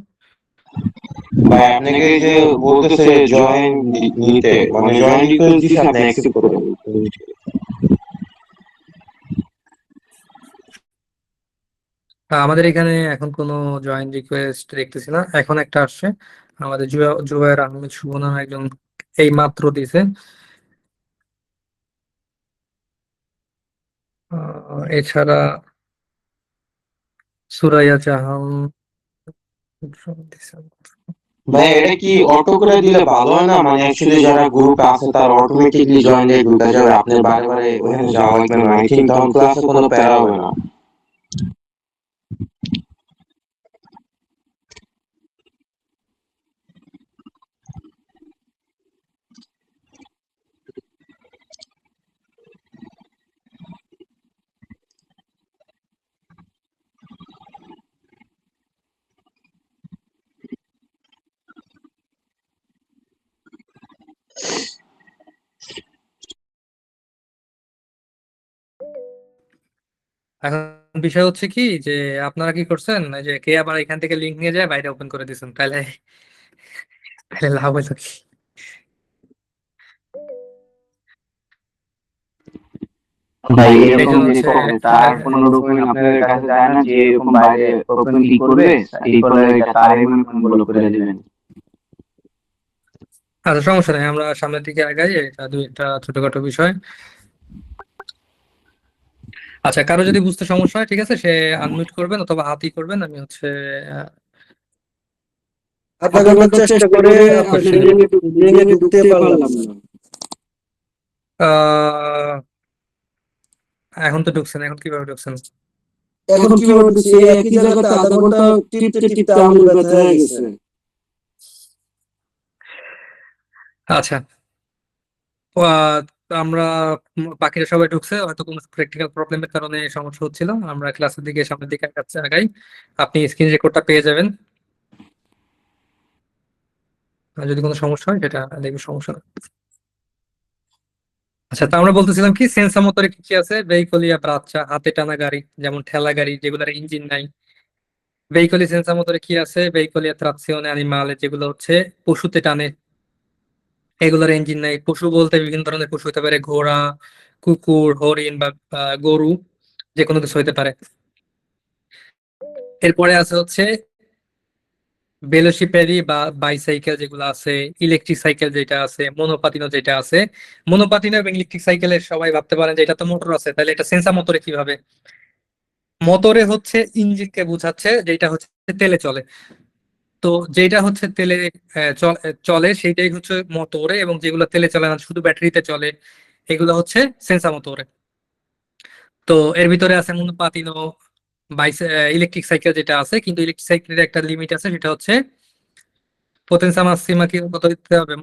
ভাই আপনাকে এই যে বলতেছে জয়েন নিতে, মানে জয়েন রিকোয়েস্ট দিছে আপনি অ্যাকসেপ্ট করেন। আমাদের এখানে এখন কোনো জয়েন রিকোয়েস্ট দেখতেছি না। এখন একটা আসছে, আমাদের জুবায়ের আহমেদ শুভ নামে একজন এই মাত্র দিছে। এছাড়া সুরাইয়া জাহান দিছে। ভাই এটা কি অটো করে দিলে ভালো হয় না? মানে অ্যাকচুয়ালি যারা গ্রুপে আছে তার অটোমেটিকলি জয়েন দিয়ে ঢুকে যাবে, আপনার বারে বারে ওখানে যাওয়া লাগবে না। আই থিঙ্ক তখন ক্লাসে কোনো প্যারা হবে না। এখন বিষয় হচ্ছে কি, যে আপনারা কি করছেন, এই যে কে আবার এখান থেকে লিঙ্ক নিয়ে যায় বাইরে ওপেন করে দিচ্ছেন, তাহলে তাহলে লাভ হইলো কি? ভাই এই এরকম জন্য যে হচ্ছে তার কোনো ডকুমেন্ট আপনাদের কাছে যায় না যে এরকম বাইরে ওপেন ক্লিক করবে, এই করে তার মনে করেন ব্লক করে দিবেন। আচ্ছা, সমস্যা নেই, আমরা সামনের দিকে আগাই। এটা দুই একটা ছোটখাটো বিষয়। আচ্ছা, কারো যদি বুঝতে সমস্যা হয় ঠিক আছে, সে আনমিউট করবেন অথবা হাতই করবেন, আমি হচ্ছে আধা ঘন্টার চেষ্টা করে কোশ্চেন ব্রেনে ঢুকতে পারলাম না। আহ এখন তো ঢুকছেন, এখন কিভাবে ঢুকছেন? এখন কিভাবে ঢুকছি? একই জায়গাতে আধা ঘন্টা টিপতে টিপতে আঙুল ব্যথা হয়ে গেছে। আচ্ছা, আহ, তো আমরা বাকিরা সবাই ঢুকছে, হয়তো কোনো প্র্যাকটিক্যাল প্রবলেমের কারণে সমস্যা হচ্ছিল। আমরা ক্লাসের দিকে সামনের দিকে আগাই। আপনি স্ক্রিন রেকর্ডটা পেয়ে যাবেন, আর যদি কোনো সমস্যা হয় সেটা দেখবে, সমস্যা না। আচ্ছা, তো আমরা বলতেছিলাম কি সেন্সর মোটরে কি কি আছে? ভেহিকলিয়া বাচ্চা হাতে টানা গাড়ি, যেমন ঠেলা গাড়ি যেগুলোর ইঞ্জিন নাই। ভেহিকলি সেন্সর মোটরে কি আছে? ভেহিকলিয়া ট্রাকশনে অ্যানিমালে, যেগুলো হচ্ছে পশুতে টানে, এগুলোর ইঞ্জিন নাই। পশু বলতে বিভিন্ন ধরনের পশু হতে পারে, ঘোড়া, কুকুর, হরিণ বা গরু, যে কোনো কিছু হতে পারে। এরপরে আছে হচ্ছে ভেলোসিপেডি বা বাইসাইকেল যেগুলো আছে, ইলেকট্রিক সাইকেল যেটা আছে, মনোপাতিনো যেটা আছে। মনোপাতিনো এবং ইলেকট্রিক সাইকেলের সবাই ভাবতে পারেন যে এটা তো মোটর আছে, তাহলে এটা সেন্সর মোটরে কিভাবে? মোটরে হচ্ছে ইঞ্জিনকে বোঝাচ্ছে, যেটা হচ্ছে তেলে চলে। তো যেটা হচ্ছে তেলে চলে সেইটাই হচ্ছে মোটরে, এবং যেগুলো তেলে চলে না, শুধু ব্যাটারিতে চলে, এগুলো হচ্ছে সেন্সর মোটরে। তো এর ভিতরে আছে মনোপাতিনো, ইলেকট্রিক সাইকেল যেটা আছে, কিন্তু ইলেকট্রিক সাইকেলের একটা লিমিট আছে, সেটা হচ্ছে পোটেনসা মাসিমা কি কত দিতে হবে?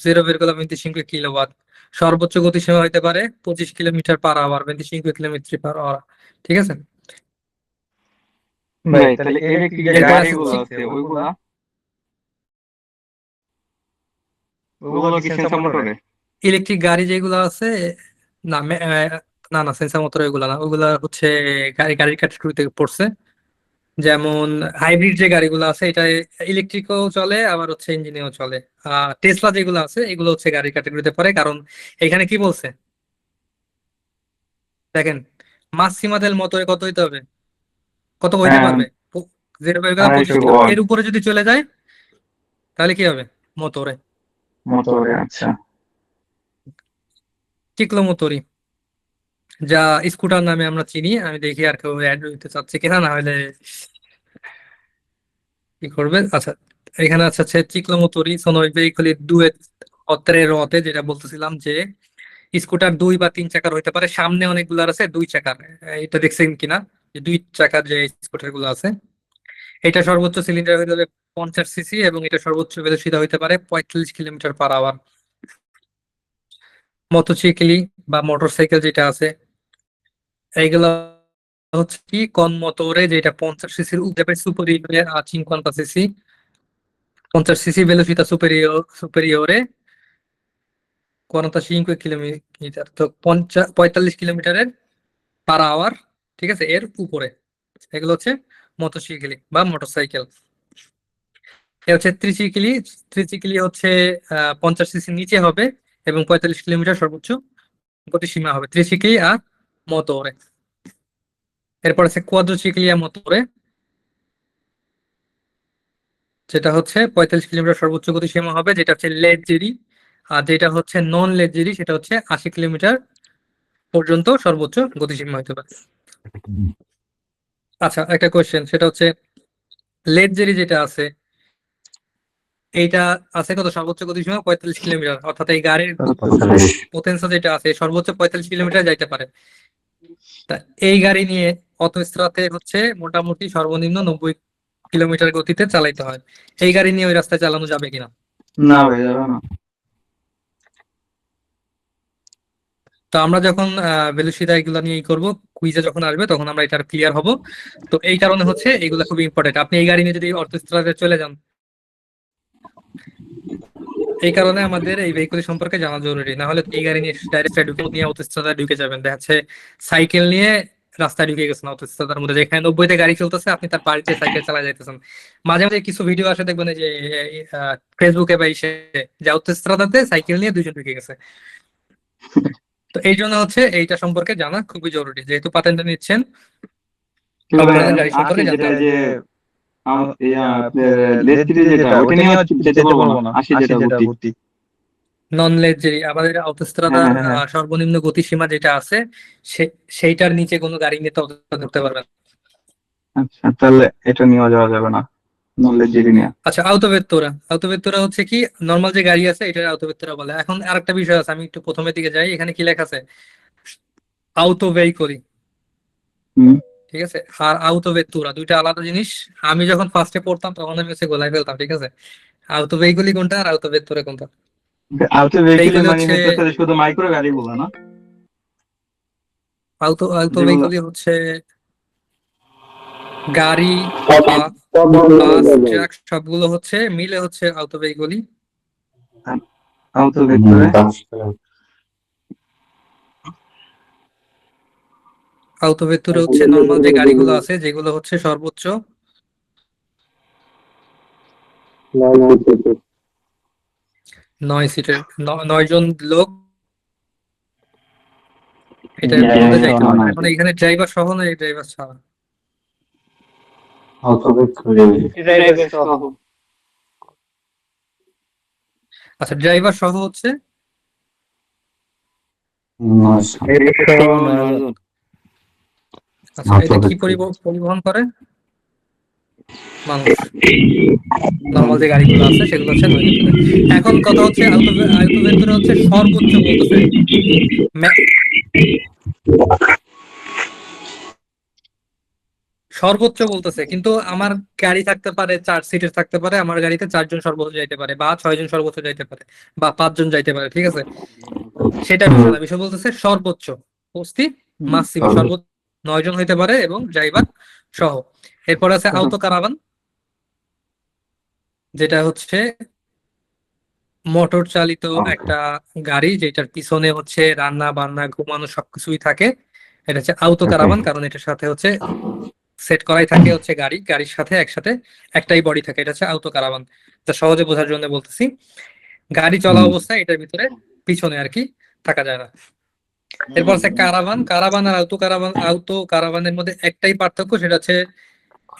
0,25 কিলোওয়াট। সর্বোচ্চ গতিসীমা হইতে পারে 25 কিলোমিটার/আওয়ার, 25 কিলোমিটার/আওয়ার। ঠিক আছে। ভাই তাহলে ইলেকট্রিক যে এরপর আছে গাড়িগুলো আছে ওইগুলা ওগুলো কি সেন্সর মোটরে? ইলেকট্রিক গাড়ি যেগুলো আছে, না না না, সেন্সর মোটর এগুলা না, ওগুলা হচ্ছে গাড়ির ক্যাটাগরিতে পড়ছে। যেমন হাইব্রিড যে গাড়িগুলো আছে, এটা ইলেকট্রিকও চলে আবার হচ্ছে ইঞ্জিনেও চলে। টেসলা যেগুলো আছে এগুলো হচ্ছে গাড়ির ক্যাটাগরিতে পড়ে, কারণ এখানে কি বলছে দেখেন, মাসিমা দেল মোটরে কত হইতে হবে, কত হইতে হ্যাঁ, পারবে? 250 0,25 কিলো। ওয়াট এর উপরে যদি চলে যায় তাহলে কি হবে? মোটরে, মোটরে। আচ্ছা, কিকলো মোটরি, যা স্কুটার নামে আমরা চিনি। আমি দেখি আর কেউ অ্যাড হইতে চাচ্ছে কিনা, না হলে কি করবে। আচ্ছা, এখানে আছে হচ্ছে চিক্লোমোটরি সোনো ভেহিকলি দুয়ে অত্রে রতে, যেটা বলতেছিলাম যে স্কুটার 2 বা 3 চাকার হইতে পারে, সামনে অনেকগুলো আছে 2 চাকার। এটা দেখছেন কিনা, যে 2 চাকার যে স্কুটার গুলো আছে, এটা সর্বোচ্চ সিলিন্ডার হইতে হবে 50 সিসি, এবং এটা সর্বোচ্চ বেলশিতা হইতে পারে 45 কিলোমিটার/আওয়ার। মোটরসাইকেল বা মোটরসাইকেল যেটা আছে, এইগুলা হচ্ছে কি কন মোটরে, যেটা 50 সিসির উপরে, সুপেরিয়রে a 50 CC, 50 CC velocità superiore 45 kilometre, তো 45 কিলোমিটার/আওয়ার। ঠিক আছে, এর উপরে এগুলো হচ্ছে মোটরসাইকেল বা মোটরসাইকেল। এ হচ্ছে ত্রিচিক্লি। ত্রিচিক্লি হচ্ছে 50 সিসির নিচে হবে, এবং 45 কিলোমিটার সর্বোচ্চ গতিসীমা হবে, ত্রিচিক্লি আর মোটরে। এরপর আছে কোয়াড্রোচিক্লিয়া মোটরে, যেটা হচ্ছে 45 কিলোমিটার সর্বোচ্চ গতিসীমা হবে, যেটা হচ্ছে লেজেরি। আর যেটা হচ্ছে নন লেজেরি, সেটা হচ্ছে 80 কিলোমিটার পর্যন্ত সর্বোচ্চ গতিসীমা হতে পারে। আচ্ছা, একটা কোয়েশ্চেন, সেটা হচ্ছে লেজেরি যেটা আছে, এইটা আছে কত? সর্বোচ্চ গতিসীমা 45 কিলোমিটার, অর্থাৎ এই গাড়ির পোটেনশিয়াল যেটা আছে সর্বোচ্চ 45 কিলোমিটার যাইতে পারে। তা এই গাড়ি নিয়ে অটোস্ট্রাতে হচ্ছে মোটামুটি সর্বনিম্ন 90 কিলোমিটার গতিতে চালাইতে হয়। এই গাড়ি নিয়ে ওই রাস্তায় চালানো যাবে কিনা? না ভাই যাবে না। তো আমরা যখন ভেলোসিটি এগুলো নিয়ে করবো, কুইজে যখন আসবে তখন আমরা এটা ক্লিয়ার হব। তো এই কারণে হচ্ছে এগুলো খুবই ইম্পর্টেন্ট। আপনি এই গাড়ি নিয়ে যদি অটোস্ট্রাদে চলে যান, এই কারণে আমাদের এই ভেহিকল সম্পর্কে জানা জরুরি, না হলে এই গাড়ি নিয়ে ডাইরেক্ট নিয়ে অটোস্ট্রাদায় ঢুকে যাবেন, দেখা যাচ্ছে সাইকেল নিয়ে রাস্তায় ঢুকে গেছেন অটোস্ট্রাদার মধ্যে, যেখানে 90-তে গাড়ি চলতেছে, আপনি তার বাড়িতে সাইকেল চালা যাইতেছেন। মাঝে মাঝে কিছু ভিডিও আসে দেখবেন, এই যে ফেসবুকে বা ইসে, যে অটোস্ট্রাদাতে সাইকেল নিয়ে দুজন ঢুকে গেছে। তো এই জন্য হচ্ছে এইটা সম্পর্কে জানা খুবই জরুরি, যেহেতু পাতেন্ট নিচ্ছেন, আপনাদের গাড়ি সম্পর্কে জানতে হবে। যে আপনার লেত্রি যেটা ওইটা নিয়ে যেতে পারবো না, 80 যেটা গতি। নন লেজারি আমাদের অটোস্ট্রাদার হ্যাঁ, হ্যাঁ। সর্বনিম্ন গতিসীমা যেটা আছে, সেইটার নিচে কোনো গাড়ি নিয়ে তো ধরতে পারবেন না। আচ্ছা, তাহলে এটা নিয়ে যাওয়া যাবে না, নলেজ জেরি নিয়ে। আচ্ছা, আউতোভেত্তরা হচ্ছে কি নর্মাল যে গাড়ি আছে এটা আউতোভেত্তরা বলে। এখন আরেকটা বিষয় আছে, আমি একটু প্রথমের দিকে যাই, এখানে কি লেখা আছে? আউতো ভেহিকলি, হুম। ঠিক আছে, আর আউতোভেত্তুরা দুইটা আলাদা জিনিস। আমি যখন ফার্স্টে পড়তাম তখন আমি হচ্ছে গোলায় ফেলতাম, ঠিক আছে, আউতো ভেহিকলি কোনটা আর আউতোভেত্তরা কোনটা। আউটো ভেহিকল এইগুলো মানে হচ্ছে হচ্ছে শুধু মাইক্রো গাড়িগুলো না? আউটো আউটো যেগুলো ভেহিকলই হচ্ছে গাড়ি বা বাস ট্রাক সবগুলো হচ্ছে মিলে হচ্ছে আউটো ভেহিকলই। আউটো ভেক্টরে আউটো ভেক্টরে হচ্ছে নর্মাল যে গাড়িগুলো আছে যেগুলো হচ্ছে সর্বোচ্চ 9 সিটের, 9 জন লোক এটার মধ্যে যাইতে পারে। এখন এখানে ড্রাইভার সহ না ড্রাইভার ছাড়া? ড্রাইভার সহ। আচ্ছা, ড্রাইভার সহ হচ্ছে আচ্ছা, এটা কি পরিবহন করে? মানুষ। নর্মাল যে গাড়িগুলো আছে সেগুলো হচ্ছে 9 ভিতরে। এখন কথা হচ্ছে আউটো ভেক্টরে হচ্ছে সর্বোচ্চ বলতেছে, সর্বোচ্চ বলতেছে, কিন্তু আমার গাড়ি থাকতে পারে 4 সিটের থাকতে পারে, আমার গাড়িতে 4 জন সর্বোচ্চ যাইতে পারে, বা 6 জন সর্বোচ্চ যাইতে পারে, বা 5 জন যাইতে পারে, ঠিক আছে? সেটা বিষয় না, বিষয় বলতেছে সর্বোচ্চ বস্তি মাসিমম সর্বোচ্চ 9 জন হইতে পারে এবং ড্রাইভার সহ। এরপর আছে আউটো কারাভান, যেটা হচ্ছে মোটর চালিত একটা গাড়ি যেটার পিছনে হচ্ছে রান্না বান্না ঘুমানো সবকিছুই থাকে। এটা হচ্ছে আউটো কারাভান, কারণ এটার সাথে হচ্ছে সেট করাই থাকে হচ্ছে গাড়ির সাথে একসাথে একটাই বডি থাকে। এটা হচ্ছে আউটো কারাভান, যা সহজে বোঝার জন্য বলতেছি। গাড়ি চলা অবস্থায় এটার ভিতরে পিছনে আর কি থাকা যায় না। এরপর আছে কারাভান। কারাভান আর আউটো কারাভানের মধ্যে একটাই পার্থক্য, সেটা হচ্ছে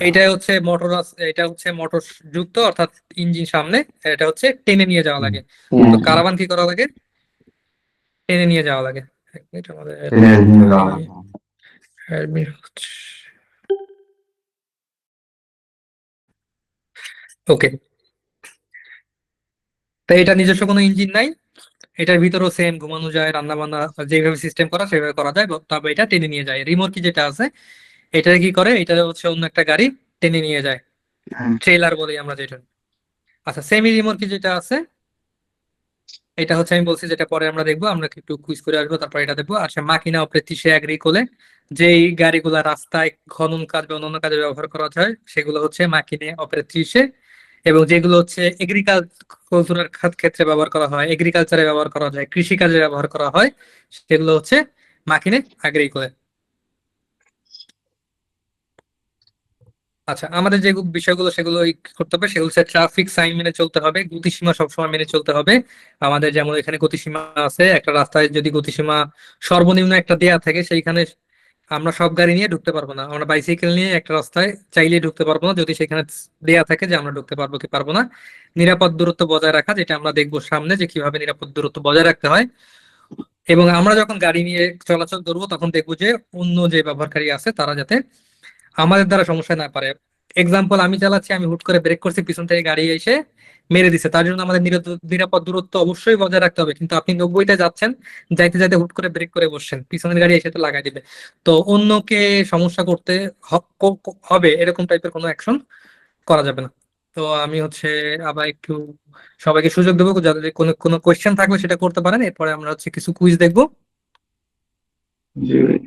এটা হচ্ছে মোটর যুক্ত, অর্থাৎ ইঞ্জিন সামনে, এটা হচ্ছে টেনে নিয়ে যাওয়া লাগে। তো কারাভান কি করা লাগে? টেনে নিয়ে যাওয়া লাগে। এক মিনিট, আমাদের admin হচ্ছে। ওকে, তো এটা নিজস্ব কোনো ইঞ্জিন নাই, এটার ভিতরেও সেম ঘুমানো যায়, রান্না বান্না যেভাবে সিস্টেম করা সেভাবে করা যায়, তবে এটা টেনে নিয়ে যায়। রিমোট যেটা আছে এটা কি করে, এটা হচ্ছে অন্য একটা গাড়ি টেনে নিয়ে যায়, ট্রেলার বলি আমরা যেটা। আচ্ছা, সেমি রিমোট যেটা আছে এটা হচ্ছে, আমি বলছি যেটা পরে আমরা দেখবো, আমরা একটু কুইজ করে আসবো তারপর এটা দেখবো। আচ্ছা, মাকিনা অপ্রেতিসে এগ্রিকোলে, যেই গাড়িগুলা রাস্তায় খনন কাজ বা অন্যান্য কাজে ব্যবহার করা হয় সেগুলো হচ্ছে মাকিনে অপ্রেতিসে, এবং যেগুলো হচ্ছে এগ্রিকালচারাল ক্ষেত্রে ব্যবহার করা হয়, এগ্রিকালচারে ব্যবহার করা যায়, কৃষি কাজে ব্যবহার করা হয়, সেগুলো হচ্ছে মাকিনে এগ্রিকোলে। আচ্ছা, আমাদের যে বিষয়গুলো সেগুলো করতে হবে, সেগুলো হচ্ছে ট্রাফিক সাইন মেনে চলতে হবে, গতিসীমা সবসময় মেনে চলতে হবে। আমাদের যেমন এখানে গতিসীমা আছে, একটা রাস্তায় যদি গতিসীমা সর্বনিম্ন একটা দেয়া থাকে, সেইখানে আমরা সব গাড়ি নিয়ে ঢুকতে পারবো না। আমরা বাইসাইকেল নিয়ে একটা রাস্তায় চাইলে ঢুকতে পারবো না যদি সেখানে দেয়া থাকে যে আমরা ঢুকতে পারবো কি পারবো না। নিরাপদ দূরত্ব বজায় রাখা, যেটা আমরা দেখবো সামনে যে কিভাবে নিরাপদ দূরত্ব বজায় রাখতে হয়। এবং আমরা যখন গাড়ি নিয়ে চলাচল করবো তখন দেখবো যে অন্য যে ব্যবহারকারী আছে তারা যাতে আমাদের দ্বারা সমস্যা না পারে। এক্সাম্পল, আমি চালাচ্ছি, আমি হুট করে ব্রেক করছি, পিছন থেকে গাড়ি এসে মেরে দিছে, তার জন্য আমাদের নিরাপদ দূরত্ব অবশ্যই বজায় রাখতে হবে। কিন্তু আপনি 90-তে যাচ্ছেন, যাইতে যাইতে হুট করে ব্রেক করে বসছেন, পিছনের গাড়ি এসে তো লাগাই দিবে, তো অন্যকে সমস্যা করতে হবে এরকম টাইপের কোনো অ্যাকশন করা যাবে না। তো আমি হচ্ছে আবার একটু সবাইকে সুযোগ দেবো, যাদের কোনো কোনো কোয়েশ্চেন থাকলে সেটা করতে পারেন, এরপরে আমরা হচ্ছে কিছু কুইজ দেখবো। জি ভাই।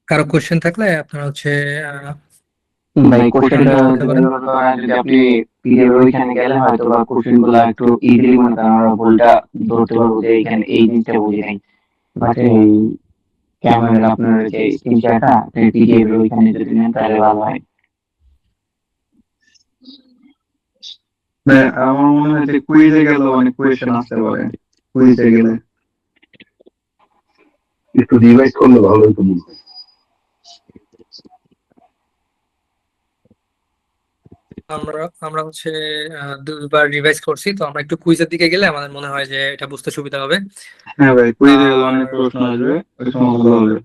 কারো কোয়েশ্চেন থাকলে আপনারা হচ্ছে ভাই কোশ্চেনটা করতে পারেন। যদি আপনি পিডিএফ ওইখানে গেলে হয়তো বা কোশ্চেন গুলো একটু ইজিলি মনে করেন আমরা ভুলটা ধরতে পারবো যে এখানে এই জিনিসটা বুঝি নাই। বাট এই ক্যামেরার আপনার যে স্ক্রিনশটটা পিডিএফ ওইখানে যদি নেন তাহলে ভালো হয়। ভাই, আমার মনে হয় যে কুইজে গেলে অনেক কোয়েশ্চেন আসতে পারে, কুইজে গেলে একটু রিভাইজ করলে ভালো হতো মনে হয়। আমরা আমরা হচ্ছে 2বার রিভাইজ করছি, তো আমরা একটু কুইজের দিকে গেলে আমাদের মনে হয় যে এটা বুঝতে সুবিধা হবে। হ্যাঁ ভাই, কুইজে গেলে অনেক আর প্রশ্ন আসবে, ওই সময় ভালো হবে।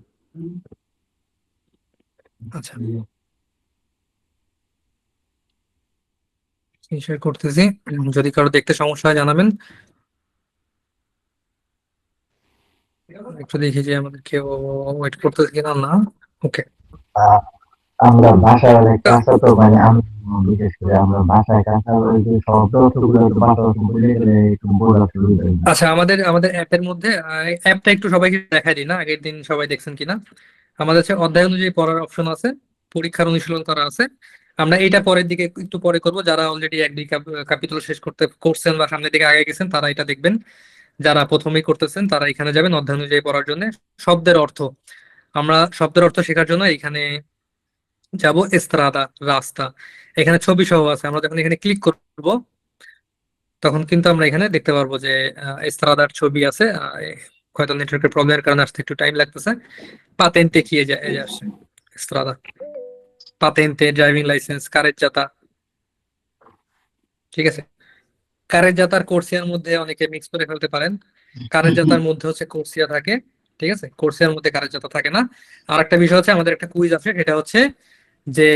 আচ্ছা, শেয়ার করতেছি, যদি কারো দেখতে সমস্যা হয় জানাবেন। একটু দেখি যে আমাদের কেউ ওয়েট করতেছে কিনা। না, ওকে। আমরা ভাষার অনেক কাঁচা তো মানে আমি বিশেষ করে আমরা ভাষায় কাঁচা ওই যে শব্দ অর্থগুলো একটু ভাষা অর্থ বলে গেলে একটু বোঝা সুবিধা হয়। আচ্ছা, আমাদের আমাদের অ্যাপের মধ্যে অ্যাপটা একটু সবাইকে দেখাই দিই না, আগের দিন সবাই দেখছেন কিনা। আমাদের হচ্ছে অধ্যায় অনুযায়ী পড়ার অপশন আছে, পরীক্ষার অনুশীলন করা আছে। আমরা এটা পরের দিকে একটু পরে করব। যারা অলরেডি এক দুই কাপিটল শেষ করছেন বা সামনের দিকে আগে গেছেন তারা এটা দেখবেন। যারা প্রথমেই করতেছেন তারা এখানে যাবেন অধ্যায় অনুযায়ী পড়ার জন্য। শব্দের অর্থ, আমরা শব্দের অর্থ শেখার জন্য এখানে যাব। এস্ত্রাদা, রাস্তা, এখানে ছবি সহ আছে। আমরা যখন এখানে ক্লিক করব তখন কিন্তু আমরা এখানে দেখতে পারবো যে এস্ত্রাদার ছবি আছে। হয়তো নেটওয়ার্কের প্রবলেমের কারণে আসতে একটু টাইম লাগতেছে। পাতেন্তে কি এই যে আসছে এস্ত্রাদা, পাতেন্তে, ড্রাইভিং লাইসেন্স, কারেজ্জাতা। ঠিক আছে, কারেজ্জাতার কোর্সিয়ার মধ্যে অনেকে মিক্স করে ফেলতে পারেন। কারেজ্জাতার মধ্যে হচ্ছে কোর্সিয়া থাকে, ঠিক আছে, কোর্সিয়ার মধ্যে কারেজ্জাতা থাকে না। আর একটা বিষয় হচ্ছে আমাদের একটা কুইজ আছে, সেটা হচ্ছে যে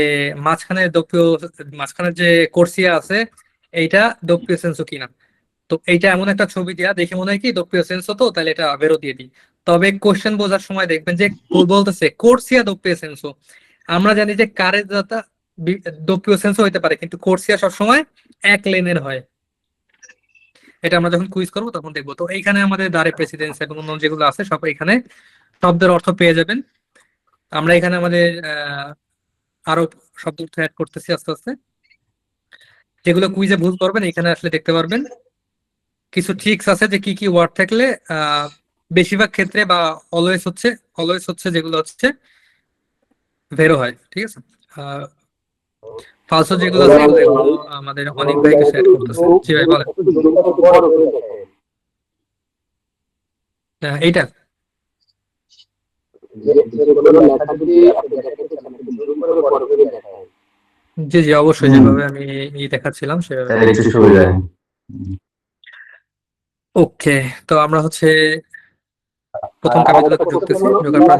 মাঝখানে দোপ্পিও, মাঝখানে যে কোর্সিয়া আছে এইটা দোপ্পিও সেন্সো কিনা। তো এইটা এমন একটা ছবি দেয়া দেখে মনে হয় কি দোপ্পিও সেন্সো, তো তাহলে এটা বেরো দিয়ে দিই। তবে কোশ্চেন বোঝার সময় দেখবেন যে বলতেছে কোর্সিয়া দোপ্পিও সেন্সো। আমরা জানি যে কারেজ্জাতা দোপ্পিও সেন্সো হইতে পারে, কিন্তু কোর্সিয়া সবসময় এক লেনের হয়। এটা আমরা যখন কুইজ করবো তখন দেখবো। তো এইখানে আমাদের দ্বারে প্রেসিডেন্স এবং অন্য যেগুলো আছে সব এখানে শব্দের অর্থ পেয়ে যাবেন। আমরা এখানে আমাদের আরো শব্দ অর্থ অ্যাড করতেছি আস্তে আস্তে। যেগুলো কুইজে ভুল করবেন এখানে আসলে দেখতে পারবেন। কিছু ট্রিক্স আছে যে কি কি ওয়ার্ড থাকলে বেশিরভাগ ক্ষেত্রে বা অলওয়েজ হচ্ছে যেগুলো হচ্ছে ভেরো হয়, ঠিক আছে। ফালসো যেগুলো আছে এগুলো এখনো আমাদের অনেক ভাই কিছু অ্যাড করতেছে। জি ভাই বলেন। এইটা জি জি অবশ্যই, যেভাবে আমি দেখাচ্ছিলাম সেভাবে। তাহলে একটু সুবিধা হয়। ওকে, তো আমরা হচ্ছে প্রথম কাপিটুলাতে ঢুকতেছি। ঢোকার পর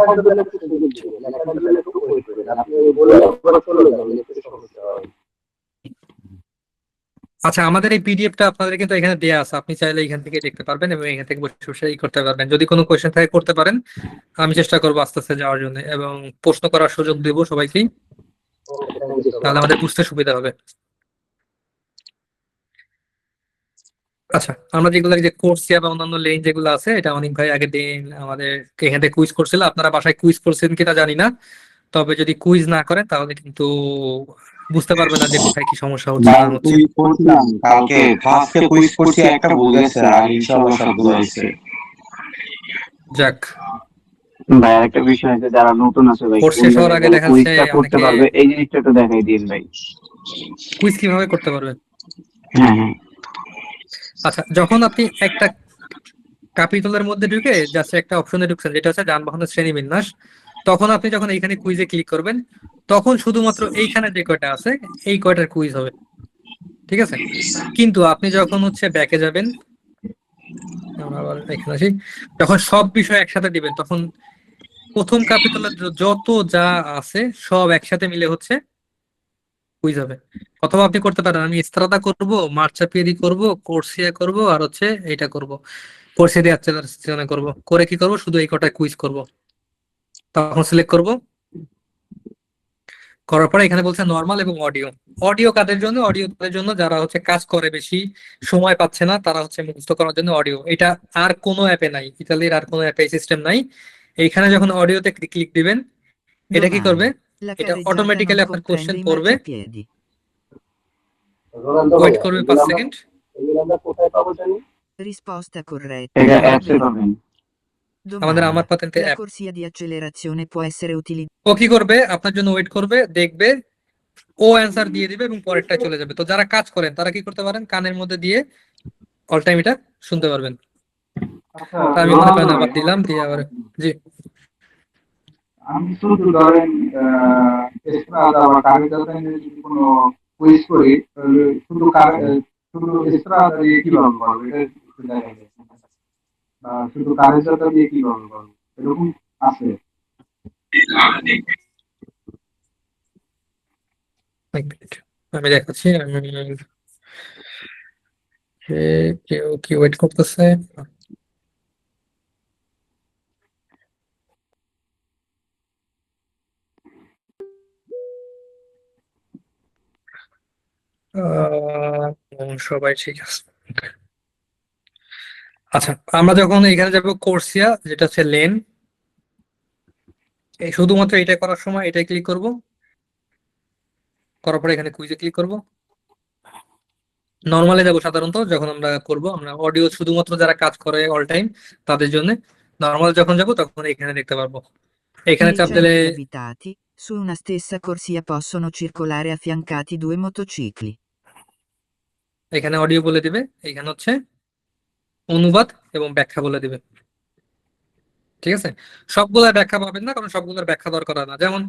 আচ্ছা, আমাদের এই পিডিএফটা আপনাদের কিন্তু এখানে দেয়া আছে, আপনি চাইলে এখান থেকে দেখতে পারবেন এবং এখান থেকে বসে বসে করতে পারবেন। যদি কোনো কোয়েশ্চেন থাকে করতে পারেন, আমি চেষ্টা করবো আস্তে আস্তে যাওয়ার জন্য এবং প্রশ্ন করার সুযোগ দেবো সবাইকেই, তাহলে আমাদের বুঝতে সুবিধা হবে। আচ্ছা, আমরা যেগুলো যে কোর্সিয়া বা অন্যান্য লেন যেগুলো আছে এটা অনেক ভাই আগের দিন আমাদের এখান থেকে কুইজ করছিল। আপনারা বাসায় কুইজ করছেন কিনা জানি না, তবে যদি কুইজ না করেন তাহলে কিন্তু বুঝতে পারবে না যে কোথায় কি সমস্যা হচ্ছে না হচ্ছে। কুইজ করছিলাম কালকে, ফার্স্টে কুইজ করছি, একটা ভুল গেছে আর ইনশাআল্লাহ সবগুলো হয়েছে। যাক, ভাই আরেকটা বিষয় আছে, যারা নতুন আছে ভাই কোর্স কোন শেষ হওয়ার জায়গায় আগে গেলে দেখা যাচ্ছে কুইজটা করতে অনেকে পারবে এই জিনিসটা একটু দেখাই দিন ভাই। কুইজ কিভাবে করতে পারবেন। হ্যাঁ হ্যাঁ। আচ্ছা, যখন আপনি একটা ক্যাপিটালের মধ্যে ঢুকে জাস্ট একটা অপশনে ঢুকছেন যেটা হচ্ছে যানবাহনের শ্রেণীবিন্যাস, তখন আপনি যখন এইখানে কুইজে ক্লিক করবেন তখন শুধুমাত্র এইখানে যে কয়টা আছে এই কয়টার কুইজ হবে, ঠিক আছে। কিন্তু আপনি যখন হচ্ছে ব্যাকে যাবেন, আমরা আবার এখানে আসি, যখন সব বিষয় একসাথে দিবেন তখন প্রথম ক্যাপিটালের যত যা আছে সব একসাথে মিলে হচ্ছে কুইজ হবে। অথবা আপনি করতে পারেন আমি ইস্ত্রাদা করব, মার্চাপিয়েরি করব, কোর্সিয়া করব, আর হচ্ছে এটা করব, কোর্সিয়া দিয়ে অ্যাক্সেলারেশনে করব, করে কি করব শুধু এই কটা কুইজ করব। তখন সিলেক্ট করব, করার পরে এখানে বলছে নরমাল এবং অডিও। অডিও কাদের জন্য? অডিও তাদের জন্য যারা হচ্ছে কাজ করে বেশি সময় পাচ্ছে না, তারা হচ্ছে মুখস্থ করার জন্য অডিও। এটা আর কোনো অ্যাপে নাই, ইতালির আর কোনো অ্যাপে সিস্টেম নাই। এইখানে যখন অডিওতে ক্লিক দিবেন এটা কি করবে, এটা অটোমেটিক্যালি আপনার কোশ্চেন পড়বে, ওয়েট করবে 5 সেকেন্ড। Risposta corretta. এটা অ্যাপসে পাবেন। আমাদের Domanda. আমার পাতেন্টে La app. corsia di accelerazione può essere utilizzata. ও কি করবে, আপনার জন্য ওয়েট করবে, দেখবে, ও অ্যান্সার দিয়ে দিবে এবং পরেরটায় চলে যাবে। তো যারা কাজ করেন তারা কি করতে পারেন, কানের মধ্যে দিয়ে অল টাইম এটা শুনতে পারবেন। আচ্ছা তা আমি মনে রোনালদো করেন ভাই, আবার দিলাম দিয়ে আবার জি। আমি শুধু ধরেন এস্ট্রাদা বা কারেন্টাতা নিয়ে যদি কোনো কুইজ করি তাহলে শুধু এস্ট্রাদা দিয়ে কিভাবে করবো এটা একটু দেখা যাচ্ছে, শুধু কারেন্টাতা দিয়ে কিভাবে করবো এরকম আছে। এক মিনিট আমি দেখাচ্ছি। কেউ কি ওয়েট করতেছে। সবাই ঠিক আছে। আচ্ছা, আমরা যখন এখানে যাবো কোর্সিয়া, যেটা হচ্ছে লেন, এই শুধুমাত্র এটা করার সময় এটাই ক্লিক করব, করার পরে এখানে কুইজে ক্লিক করব। নর্মালে যাবো সাধারণত যখন আমরা করব, আমরা অডিও শুধুমাত্র যারা কাজ করে অল টাইম তাদের জন্য। নর্মাল যখন যাব তখন এখানে দেখতে পারবো, এখানে Nei চাপ দিলে centri abitati, su una stessa corsia possono circolare affiancati 2 motocicli. এখানে অডিও বলে দিবে, এখানে হচ্ছে অনুবাদ এবং ব্যাখ্যা বলে দিবে। ঠিক আছে, সবগুলা ব্যাখ্যা পাবেন না, কারণ সবগুলোর ব্যাখ্যা দরকার হয় না। যেমন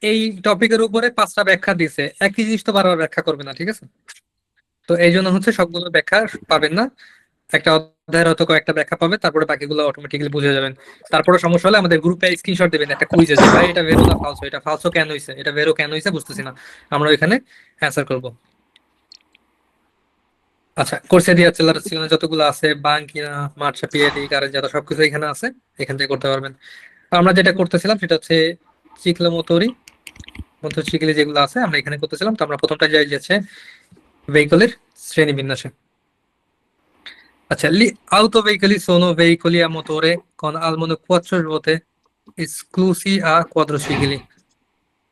এই টপিকের উপরে 5টা ব্যাখ্যা দিছে, একই জিনিস তো বারবার ব্যাখ্যা করবে না, ঠিক আছে? তো এই জন্য হচ্ছে সবগুলো ব্যাখ্যা পাবেন না, একটা অধ্যায়ের হয়তো কয়েকটা ব্যাখ্যা পাবে, তারপরে বাকিগুলো অটোমেটিক্যালি বুঝে যাবেন। তারপরে সমস্যা হলে আমাদের গ্রুপে স্ক্রিনশট দিবেন একটা কুইজে, যে ভাই এটা ভেরো না ফালসো, এটা ফালসো কেন হইছে, এটা ভেরো কেন হইছে বুঝতেছি না, আমরা ওইখানে অ্যান্সার করব। আচ্ছা, কোর্সে দিয়ে যতগুলো আছে, বাঙ্কিনা, মার্চা, পিএডি, কারেন্ট, যত সবকিছু এখানে আছে, এখান থেকে করতে পারবেন। আমরা যেটা করতেছিলাম সেটা হচ্ছে চিকলোমোটরি মোটরসাইকেলে যেগুলো আছে আমরা এখানে করতেছিলাম। তো আমরা প্রথমটা যাচ্ছে ভেহিকলের শ্রেণীবিন্যাসে। Adesso lì autoveicoli sono veicoli a motore con almeno 4 ruote esclusi a quadricicli.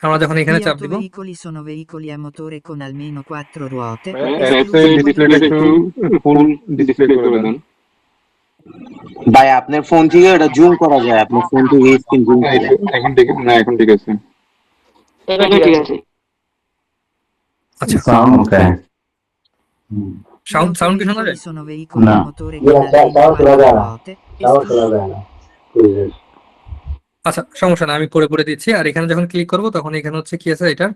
আমরা যখন এখানে Gli চাপ দিব, autoveicoli sono veicoli a motore con almeno 4 ruote, ডিসপ্লেটা একটু ফুল ডিসপ্লে করে দেন। ভাই আপনার ফোন থেকে এটা জুম করা যায়, আপনার ফোন থেকে স্ক্রিন জুম করে। এখন ঠিক না, এখন ঠিক আছে। এটা ঠিক আছে। আচ্ছা সাউন্ড ওকে। Gli সাউন্ড কি শোনা autoveicoli যায়? sono veicoli a No. motore con almeno 4 ruote, esclusi. আচ্ছা, সমস্যা না, আমি পড়ে দিচ্ছি। আর এখানে যখন ক্লিক করব তখন এখানে হচ্ছে কি আছে, এটা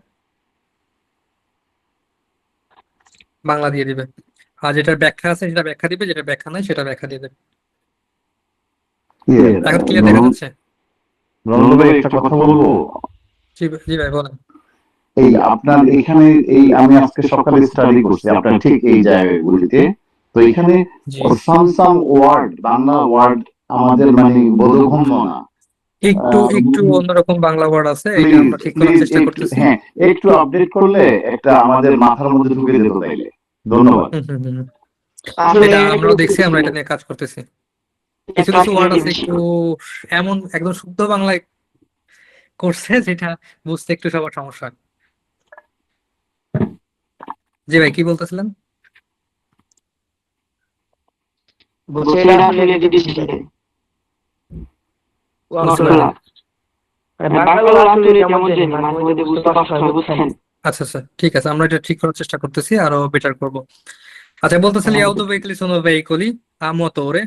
বাংলা দিয়ে দিবে, আর যেটার ব্যাখ্যা আছে সেটা ব্যাখ্যা দিবে, যেটা ব্যাখ্যা নাই সেটা ব্যাখ্যা দিয়ে দেবে। এখন ক্লিয়ার দেখা যাচ্ছে? রমন ভাই একটা কথা বলবো। জি জি ভাই বলেন। এই আপনার এখানে এই আমি আজকে সকালে স্টাডি করছি আপনার ঠিক এই জায়গাগুলিতে, তো এখানে জি, সাম ওয়ার্ড বাংলা ওয়ার্ড আমাদের মানে বোধগম্য না। একটু অন্যরকম বাংলা ওয়ার্ড আছে, এটা আমরা ঠিক করার চেষ্টা করতেছি। হ্যাঁ, একটু আপডেট করলে একটা আমাদের মাথার মধ্যে ঢুকে যেত তাইলে। ধন্যবাদ। এটা আমরা দেখছি, আমরা এটা নিয়ে কাজ করতেছি। কিছু কিছু ওয়ার্ড আছে একটু এমন একদম শুদ্ধ বাংলায় করছে যেটা বুঝতে একটু সবার সমস্যা হয়। জি ভাই, কি বলতেছিলেন? বলছে এটা আসলে ডিজিটাল বাংলা আসলে কেমন জানি মাঝে মধ্যে বুঝতে কষ্ট হয়, বুঝছেন? আচ্ছা আচ্ছা, ঠিক আছে, আমরা এটা ঠিক করার চেষ্টা করতেছি, আরো বেটার করব। আচ্ছা, বলতেছি gli autoveicoli sono veicoli a motore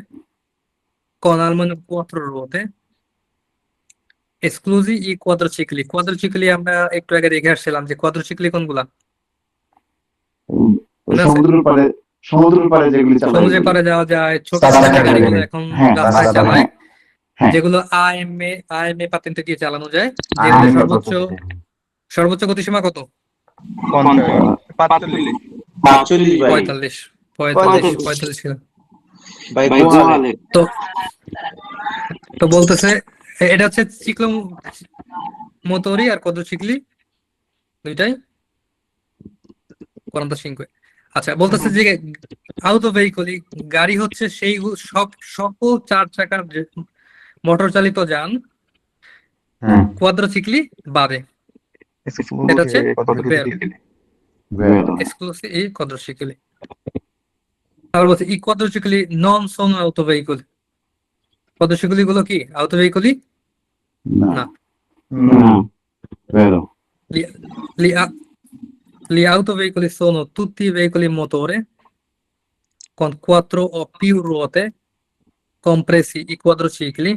con almeno 4 ruote esclusi i quadricicli. Quadricicli আমরা একটু আগে দেখে আসছিলাম যে quadricicli কোনগুলা মনে আছে? সমুদ্রের পাড়ে যেগুলি চালায়, সমুদ্রের পাড়ে যাওয়া যায়, ছোট চার ছোট চাকার গাড়িগুলো গাড়ি। এখন হ্যাঁ, রাস্তায় রাস্তায়, চালায়, হ্যাঁ। যেগুলো আইএমএ পাতেন্টে দিয়ে চালানো যায়, যেগুলো সর্বোচ্চ গতিসীমা কত? 45 45 ভাই। 45 কিলো। ভাই গোয়ালে। তো বলতেছে এটা হচ্ছে চিকলো মোটরি আর quadricicli দুইটাই 45। আচ্ছা, বলতেছে যে আউটো ভেহিকলি গাড়ি হচ্ছে সেই সকল 4 চাকার মোটর চালিত যান, quadricicli বাদে। এটা হচ্ছে esclusi i quadricicli। তারপর বলছে i quadricicli non sono autoveicoli। quadricicli গুলো কি autoveicoli না। Gli autoveicoli sono tutti veicoli a motore con 4 o più ruote, compresi i quadricicli.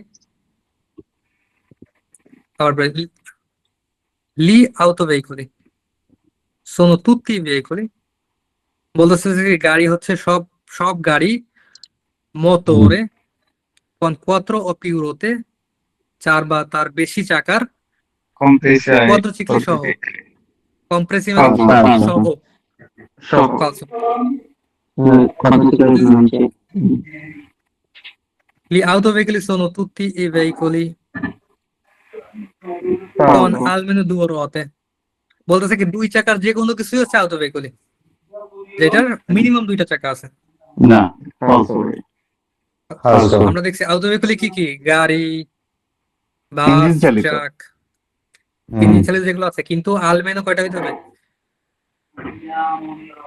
Allora, gli autoveicoli sono tutti i veicoli, বলতেছে যে গাড়ি হচ্ছে সব গাড়ি মোটরে con 4 o più ruote, 4 বা তার বেশি চাকার, quadricicli সহ, compresi মানে সহ falso. Gli autoveicoli sono tutti i veicoli con almeno 2 ruote, বলতেছে কি 2 চাকার যে কোনো কিছুই হচ্ছে আউটো ভেহিকলই, যেটার মিনিমাম 2টা চাকা আছে। না, false হবে। আমরা দেখছি আউটো ভেহিকলে কি কি গাড়ি, বাস, ইঞ্জিন চালিত। ট্রাক, ইঞ্জিন চালিত যেগুলো আছে, কিন্তু আলমেনো কয়টা হইতে হবে?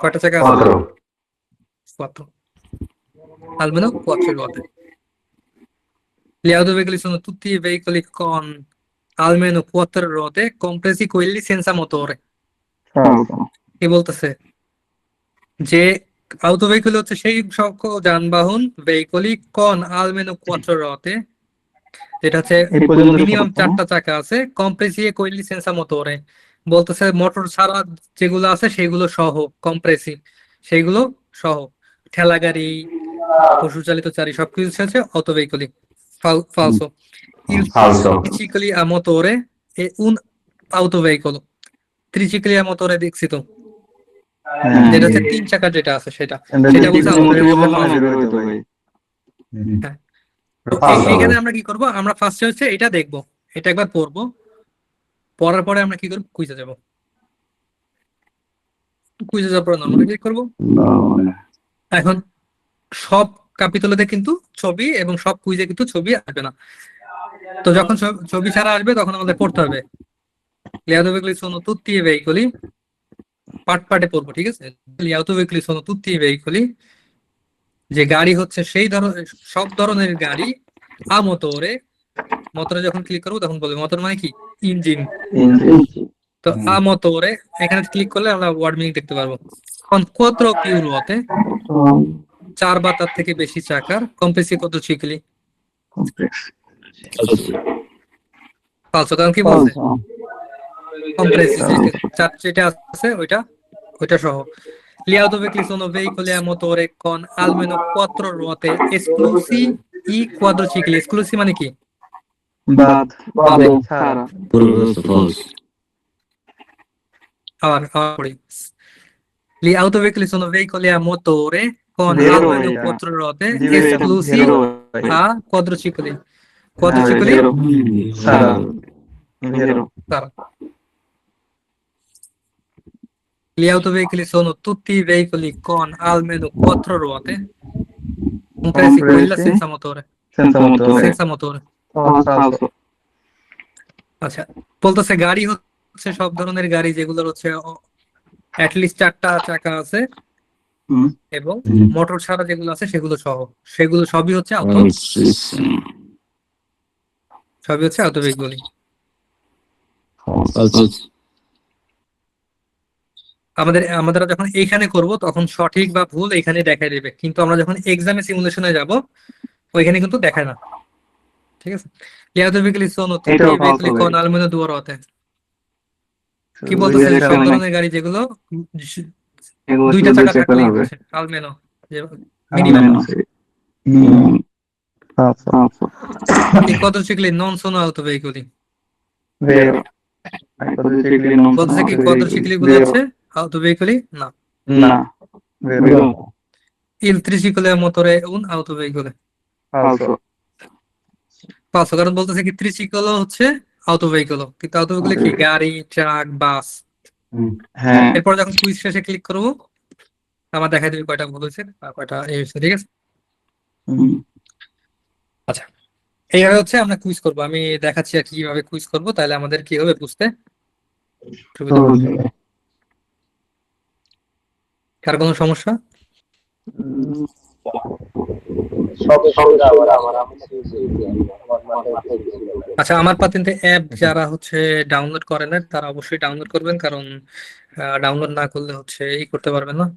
কয়টা চাকা আছে? 4 almeno 4 ruote. Le auto veicoli sono tutti veicoli con almeno 4 ruote, compresi quelli senza motore. False. কি বলতেছে যে auto veicoli হচ্ছে সেই সকল যানবাহন veicoli con almeno 4 ruote, যেটা হচ্ছে এই পর্যন্ত মিনিমাম সত্য, 4টা চাকা আছে, compresi quelli senza motore, বলতেছে মোটর ছাড়া যেগুলো আছে সেগুলো সহ, compresi সেগুলো সহ, ঠেলা গাড়ি, পশু চালিত চারি সবকিছু হচ্ছে auto veicoli. Falso. Il tricicli a motore è un autoveicolo. Tricicli a motore দেখছি তো, যেটা হচ্ছে 3 চাকার যেটা আছে সেটা সেটা বলছে auto veicolo. হ্যাঁ, তো এইখানে আমরা কি করব, আমরা ফার্স্টে হচ্ছে এটা দেখব, এটা একবার পড়বো, পড়ার পরে আমরা কি করব, কুইজে যাব। কুইজে যাওয়ার পরে নরমালি কি করব, এখন সব ক্যাপিটালেতে কিন্তু ছবি এবং সব কুইজে কিন্তু ছবি আসবে না, তো যখন ছবি ছাড়া আসবে তখন আমাদের পড়তে হবে। Le auto veicoli sono tutti i veicoli, পাটে পড়বো, ঠিক আছে? Le auto veicoli sono tutti i veicoli, যে গাড়ি হচ্ছে সেই ধরনের সব ধরনের গাড়ি, আ মোটরে, মোটরে যখন ক্লিক করবো তখন বলবে মোটর মানে কি, ইঞ্জিন। তো আ মোটরে এখানে ক্লিক করলে আমরা ওয়ার্ড মিনিং দেখতে পারবো। con 4 più ruote, 4 বা তার থেকে বেশি চাকার, compresi quadricicli। Falso, কারণ কি বলছে, compresi চার যেটা আছে ওইটা সহ। Gli auto veicoli sono veicoli a motore con almeno 4 ruote, esclusi i quadricicli. Esclusi মানে কি? বাদ, বাদে। ছাড়া। আবার পড়ি। Gli auto veicoli sono veicoli a motore con Vero almeno এটা। 4 ruote, জি ভাই, এটা esclusi ভেরো। a quadricicli. Quadricicli ভেরো। ছাড়া। ভেরো। Sara. Gli autoveicoli sono tutti veicoli con almeno 4 ruote, compresi quella senza motore. Senza motore. Senza motore. Falso. আচ্ছা, বলতেছে গাড়ি হচ্ছে সব ধরনের গাড়ি যেগুলোর হচ্ছে অ্যাটলিস্ট 4টা চাকা আছে হুম। এবং মোটর ছাড়া যেগুলো আছে সেগুলো সহ, সেগুলো সবই হচ্ছে auto veicoli. আমাদের যখন এইখানে করব তখন সঠিক বা ভুল এখানে দেখাই দেবে, কিন্তু আমরা যখন এক্সামে সিমুলেশনে যাব ওইখানে কিন্তু দেখায় না, ঠিক আছে? Gli auto veicoli sono tutti এটাও i veicoli falso con ভাই। almeno 2 ruote. কি বলতেছে যে সব ধরনের গাড়ি যেগুলো 2টা চাকা থাকলেই হচ্ছে almeno, minimum. Falso. I quadricicli non sono autoveicoli. Vero. Quadricicli non sono বলতেছে কি quadricicli গুলো Vero. হচ্ছে autoveicoli না। না। Vero. Il triciclo a motore è un autoveicolo. Falso. Falso, কারণ বলতেছে কি ট্রিসিকল হচ্ছে autoveicolo, কিন্তু autoveicolo কি গাড়ি, ট্রাক, বাস। হ্যাঁ। এরপর যখন কুইজ শেষে ক্লিক করব আমার দেখাই দেবে কয়টা ভুল হয়েছে আর কয়টা এই হয়েছে, ঠিক আছে? আচ্ছা, এইভাবে হচ্ছে আমরা কুইজ করব, আমি দেখাচ্ছি আর কিভাবে কুইজ করব, তাহলে আমাদের কি হবে বুঝতে সুবিধা হবে। কার কোনো সমস্যা? আচ্ছা, আমার পাতিনতে অ্যাপ যারা হচ্ছে ডাউনলোড করেন না তারা অবশ্যই ডাউনলোড করবেন, কারণ ডাউনলোড না করলে হচ্ছে করতে পারবেন না।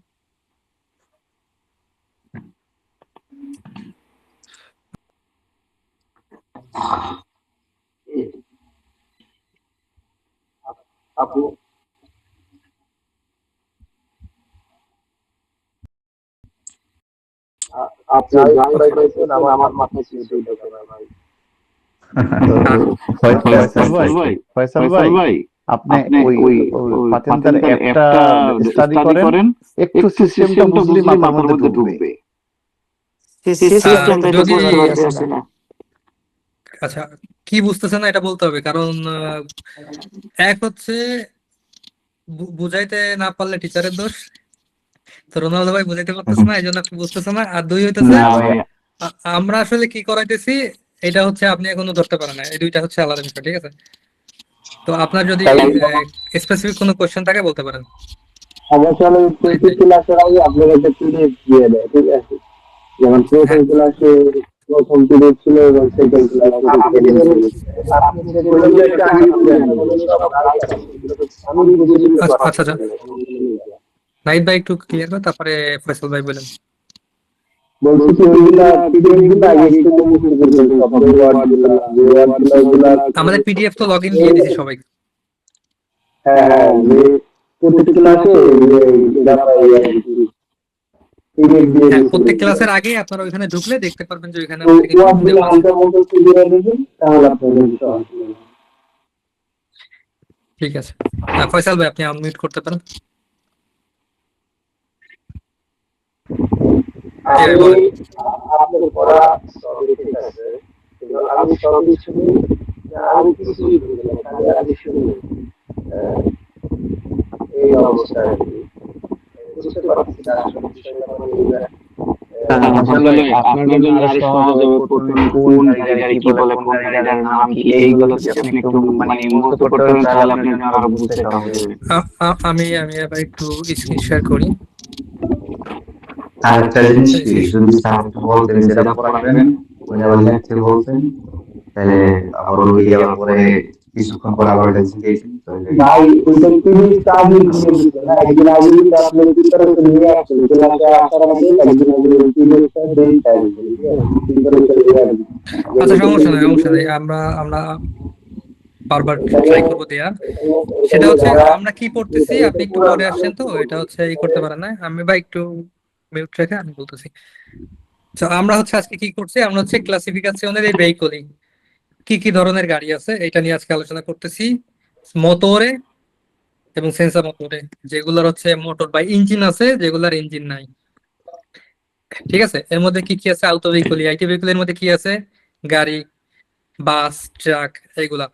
ফয়সাল ভাই আপনি ওই পাতেন্দার অ্যাপটা স্টাডি করেন, একটু সিস্টেমটা বুঝলে মাথার মধ্যে ঢুকবে। যদি আচ্ছা কি বুঝতেছেন না এটা বলতে হবে, কারণ এক হচ্ছে বুঝাইতে না পারলে টিচারের দোষ। তো রোনালদো ভাই বুঝাইতে পারতেছে না, এই জন্য আপনি বুঝতেছে না। আর দুই হইতেছে না ভাই, আমরা আসলে কি করাইতেছি এটা হচ্ছে আপনি এখনো ধরতে পারেন না, এই দুইটা হচ্ছে আলাদা বিষয়, ঠিক আছে? তো আপনার যদি স্পেসিফিক কোনো কোশ্চেন থাকে বলতে পারেন। সমস্যা হলো প্রত্যেক ক্লাসের আগে আপনার একটা পিডিএফ দিয়ে দেয়, ঠিক আছে? যেমন প্রথম হ্যাঁ, ক্লাসে প্রথম পিরিয়ড ছিল এবং সেকেন্ড ক্লাসে সেকেন্ড পিরিয়ড। ওইগুলো একটু আগে দিয়ে দেন। আমি বুঝেছি আচ্ছা আচ্ছা আচ্ছা। নাহিদ ভাই একটু ক্লিয়ার করে তারপরে ফয়সাল ভাই বলেন। বলছি কি ওইগুলা পিডিএফ গুলো আগে একটু মুখস্থ করবেন, সব ওয়ার্ড গুলা যে ওয়ার্ড গুলা ওইগুলা। আমাদের পিডিএফ তো লগ ইন দিয়ে দিছি সবাই। হ্যাঁ হ্যাঁ, যে প্রত্যেক ক্লাসে যে পিডিএফ দিয়ে হ্যাঁ, দিয়েছে। প্রত্যেক ক্লাসের আগে আপনারা ওইখানে ঢুকলে দেখতে পারবেন যে ওইখানে ওই আমাদের কিছু ওয়ার্ড গুলো দেওয়া আছে। হালকা মুখস্থ করে দেবেন, তাহলে আপনাদের সহজ হবে। ঠিক আছে, ফয়সাল ভাই আপনি আনমিউট করতে পারেন। জি ভাই আমি বলেন। আপনার পড়া সবই ঠিক আছে, কিন্তু আমি সবই শুনি, আমি কিছুই বুঝি না, খালি আমি শুনি। আহ, এই অবস্থা আর কি। বুঝতে পারছি না আসলে বিষয়টা মানে আসলে আপনার জন্য আরো সহজ হবে প্রথমে কোন গাড়িটার কি বলে, কোন গাড়িটার নাম কি, এইগুলো যদি আপনি একটু মানে মুখস্থ করতে পারেন তাহলে আপনার জন্য আরো বুঝতে সহজ হবে। আমি আবার একটু স্ক্রিন শেয়ার করি। আর একটা জিনিস কি, যদি স্যার বলতেন যেটা পড়াবেন উনি আবার লেখতে বলতেন, তাহলে আবার ওই আবার পরে কিছুক্ষণ পরে আবার এটা শিখেছেন, তাহলে ভাই ওইটা তিনি কাজই দিয়ে দিচ্ছেন না, একদিন আগে কিন্তু আপনার প্রিপারেশন নিয়ে আসছেন, ক্লাসে আসার আগে একদিন আগে পিডিএফটা দেন টাইম প্রিপারেশন নিয়ে আসবেন। আচ্ছা, সমস্যা নেই, আমরা আমরা বারবার ট্রাই করবো দেওয়ার। সেটা হচ্ছে আমরা কি পড়তেছি, আপনি একটু পরে আসছেন তো এটা হচ্ছে ই করতে পারেন না। আমি ভাই একটু মিউট রেখে আমি বলতেছি। তো আমরা হচ্ছে আজকে কি করছি, আমরা হচ্ছে ক্লাসিফিকেশনের এই ভেহিকলিং কি কি ধরনের গাড়ি আছে এটা নিয়ে আজকে আলোচনা করতেছি। মোটরে এবং সেন্সর মোটরে, যেগুলোর হচ্ছে মোটর বা ইঞ্জিন আছে, যেগুলোর ইঞ্জিন নাই, ঠিক আছে? এর মধ্যে কি কি আছে, আউটো ভেহিকলি, আইটি ভেহিকলের মধ্যে কি আছে, গাড়ি, বাস, ট্রাক, এইগুলা।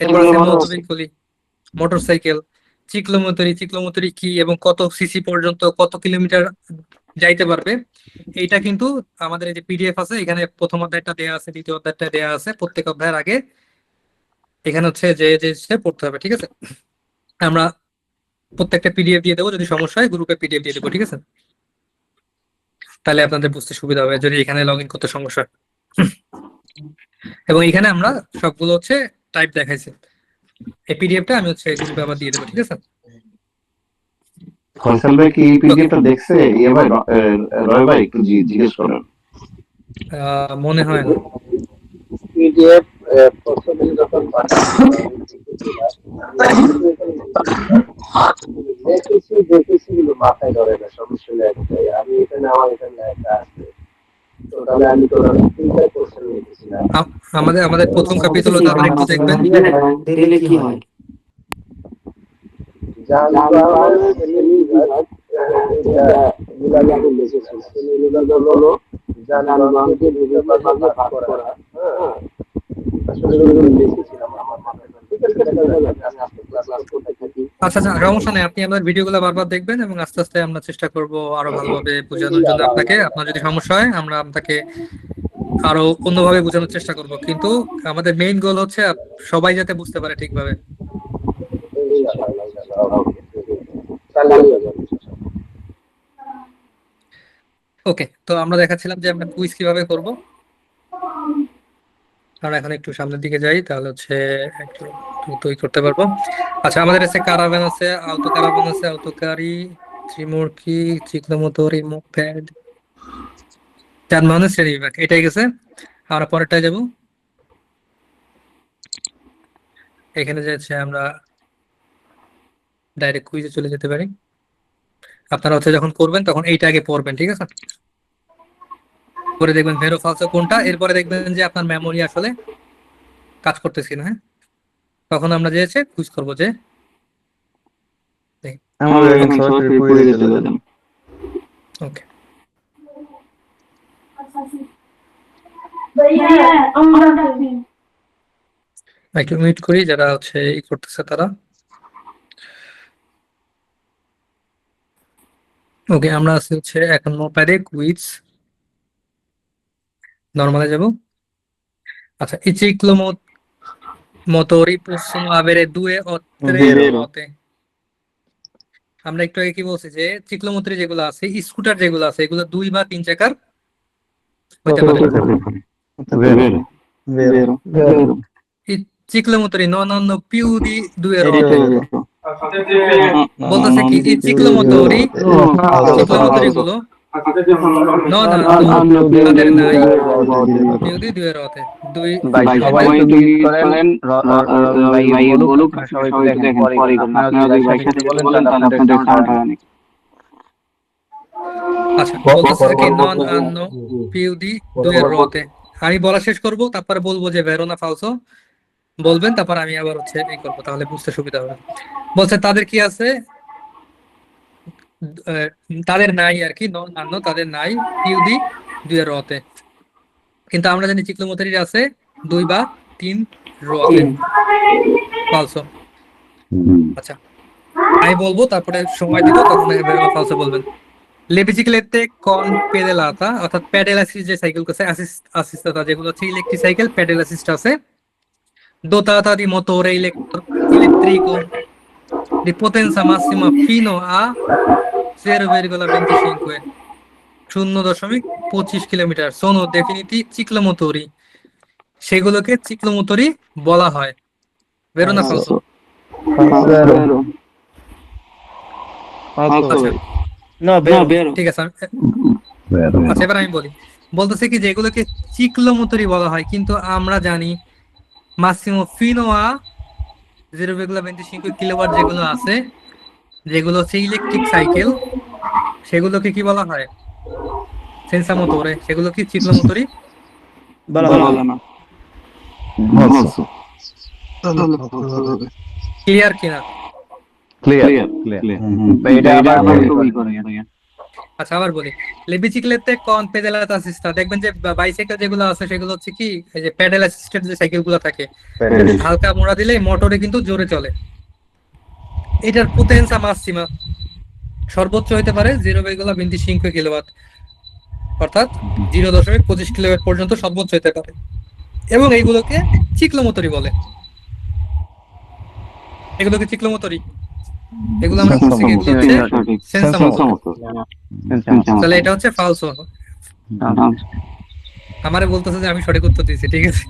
এরপর আছে মোটর ভেহিকলি, মোটরসাইকেল, চিক্লোমোটরি কি এবং কত সিসি পর্যন্ত, কত কিলোমিটার যাইতে পারবে। এইটা কিন্তু আমাদের এই যে পিডিএফ আছে, এখানে প্রথম অধ্যায়টা দেয়া আছে, দ্বিতীয় অধ্যায়টা দেয়া আছে। প্রত্যেক অধ্যায়ের আগে এখানে হচ্ছে যে পড়তে হবে, ঠিক আছে? আমরা প্রত্যেকটা পিডিএফ দিয়ে দেবো, যদি সমস্যা হয় গ্রুপে পিডিএফ দিয়ে দেবো, ঠিক আছে? তাহলে আপনাদের বুঝতে সুবিধা হবে যদি এখানে লগ ইন করতে সমস্যা হয়। এবং এখানে আমরা সবগুলো হচ্ছে টাইপ দেখাইছি। এই পিডিএফটা আমি হচ্ছে গ্রুপে আবার দিয়ে দেবো, ঠিক আছে? ফয়সাল ভাই কি এই পিডিএফটা দেখছে? ইয়ে ভাই, রয় ভাই একটু জিজ্ঞেস করেন। মনে হয় না। পিডিএফ প্রথমে যখন দেখেছি কিন্তু মাথায় ধরে না, সমস্যা নেই একটাই, আমি এখানে আমার এখানে একটা আছে, টোটালি আমি টোটালি 3টা কোশ্চেন লিখেছিলাম। আমাদের প্রথম ক্যাপিটাল হতে আপনারা একটু দেখবেন। দিলে কি হয়? যানবাহনের শ্রেণীবিভাগ, এটা বিভাগে লিখেছি। শ্রেণীবিভাগ হলো যানবাহনকে বিভিন্ন ভাগে ভাগ করা। হ্যাঁ, আসলে এগুলো লিখেছিলাম আমার মাথায়। ঠিক আছে, দেখা যাবে, আমি আজকে ক্লাস করতে থাকি। আচ্ছা আচ্ছা, সমস্যা নেই, আপনি আমাদের ভিডিওগুলো বারবার দেখবেন এবং আস্তে আস্তে আমরা চেষ্টা করব আরো ভালোভাবে বোঝানোর জন্য আপনাকে। আপনার যদি সমস্যা হয় আমরা আপনাকে আরো অন্যভাবে বোঝানোর চেষ্টা করব, কিন্তু আমাদের মেইন গোল হচ্ছে সবাই যাতে বুঝতে পারে ঠিকভাবে। ইনশাআল্লাহ, ইনশাআল্লাহ, ওকে, চালিয়ে যাবেন। ওকে, তো আমরা দেখাচ্ছিলাম যে আমরা কুইজ কিভাবে করব। আমরা এখন একটু সামনের দিকে যাই, তাহলে হচ্ছে একটু দ্রুতই করতে পারবো। আচ্ছা, আমাদের কাছে কারাভ্যান আছে, আউটো কারাভ্যান আছে, আউটো গাড়ি, ত্রিমুখী, চিক্লোমোটরি, মোপেড, যানবাহনের শ্রেণীবিভাগ, এটাই গেছে। আমরা পরেরটায় যাব। এখানে যাচ্ছে আমরা ডাইরেক্ট কুইজে চলে যেতে পারি। আপনারা হচ্ছে যখন করবেন তখন এইটা আগে পড়বেন, ঠিক আছে? পরে দেখবেন ভেরো ফালসো কোনটা, এরপরে দেখবেন যে আপনার মেমোরি আসলে কাজ করতেছে না। হ্যাঁ, তখন আমরা যেয়েছে কুইজ করবো যে আমাদের এখন সরাসরি কুইজে চলে যান। ওকে। একটু মিউট করি যারা হচ্ছে ই করতেছে তারা। ওকে, আমরা আছি হচ্ছে 1 নম্বরে কুইজ, নর্মালে যাব। আচ্ছা, i ciclomotori possono avere due o tre ruote। আমরা একটু আগে কি বলছি যে চিক্লোমোটরি যেগুলো আছে, স্কুটার যেগুলো আছে, এগুলো 2 বা 3 চাকার হতে পারে। I ciclomotori non hanno più di 2 ruote। বলতেছে কি এই চিক্লোমোটরি গুলো non hanno, তাদের নাই più di 2 ruote, দুই ভাই সবাই দুই- একটু মিউট করেন, ভাই বলুক, সবাই একটু দেখেন পরে করুন। আপনারা যদি ভাইয়ের সাথে বলেন তাহলে আপনাদের সাউন্ড হয় না। আচ্ছা, বলতেছে কি non hanno più di 2 ruote। আমি বলা শেষ করব, তারপরে বলবো যে ভেরোনা ফালসো বলবেন, তারপর আমি আবার হচ্ছে এই করবো, তাহলে বুঝতে সুবিধা হবে। বলছে তাদের কি আছে, আহ, তাদের নাই আর কি, non hanno, তাদের নাই più di 2 ruote। কিন্তু আমরা জানি চিক্লোমোটরির আছে 2 বা 3 ruote। ফালসো। আচ্ছা, আমি বলবো, তারপরে সময় দিব, তখন ভেরোনা ফালসো বলবেন। Le biciclette con pedalata, অর্থাৎ প্যাডেল অ্যাসিস্ট যে সাইকেল আছে, অ্যাসিস্ট যেগুলো হচ্ছে ইলেকট্রিক সাইকেল, প্যাডেল অ্যাসিস্ট আছে, dotata di motore elettrico di potenza massima fino a 0,25, 0.25 kilometre, sono definiti ciclomotori, সেগুলোকে চিক্লোমোটরি বলা হয়। ভেরোনা ফালসো। ঠিক আছে, আচ্ছা এবার আমি বলি। বলতেছে কি যেগুলোকে চিক্লোমোটরি বলা হয়, কিন্তু আমরা জানি মাসিমো ফিনো আ 0,25 কিলোওয়াট যেগুলো আছে, যেগুলো হচ্ছে ইলেকট্রিক সাইকেল, সেগুলোকে কি বলা হয়? সেন্সা মোটরে। সেগুলো কি চিক্লোমোটরি বলা না। ক্লিয়ার কিনা? ক্লিয়ার এটা আবার কবি করে। আচ্ছা, আবার বলি। লে বিচিক্লেতে কন পেডেলাত অ্যাসিস্টা, দেখবেন যে বাইসাইকেল যেগুলো আছে সেগুলো হচ্ছে কি এই যে প্যাডেল অ্যাসিস্টেড যে সাইকেল গুলো থাকে, হালকা মোড়া দিলে মোটরে কিন্তু জোরে চলে। এটার পোটেন্সা মাসিমা সর্বোচ্চ হতে পারে 0,25 কিলোওয়াট, অর্থাৎ 0.25 কিলোওয়াট পর্যন্ত সর্বোচ্চ হতে পারে, এবং এইগুলোকে চিক্লোমোটরি বলে। এগুলোকে চিক্লোমোটরি, এগুলো আমরা বলছি কি এগুলো হচ্ছে সেন্সা মোটর। তাহলে এটা হচ্ছে ফালসো। আমারে বলতেছে যে আমি সঠিক উত্তর দিয়েছি, ঠিক আছে।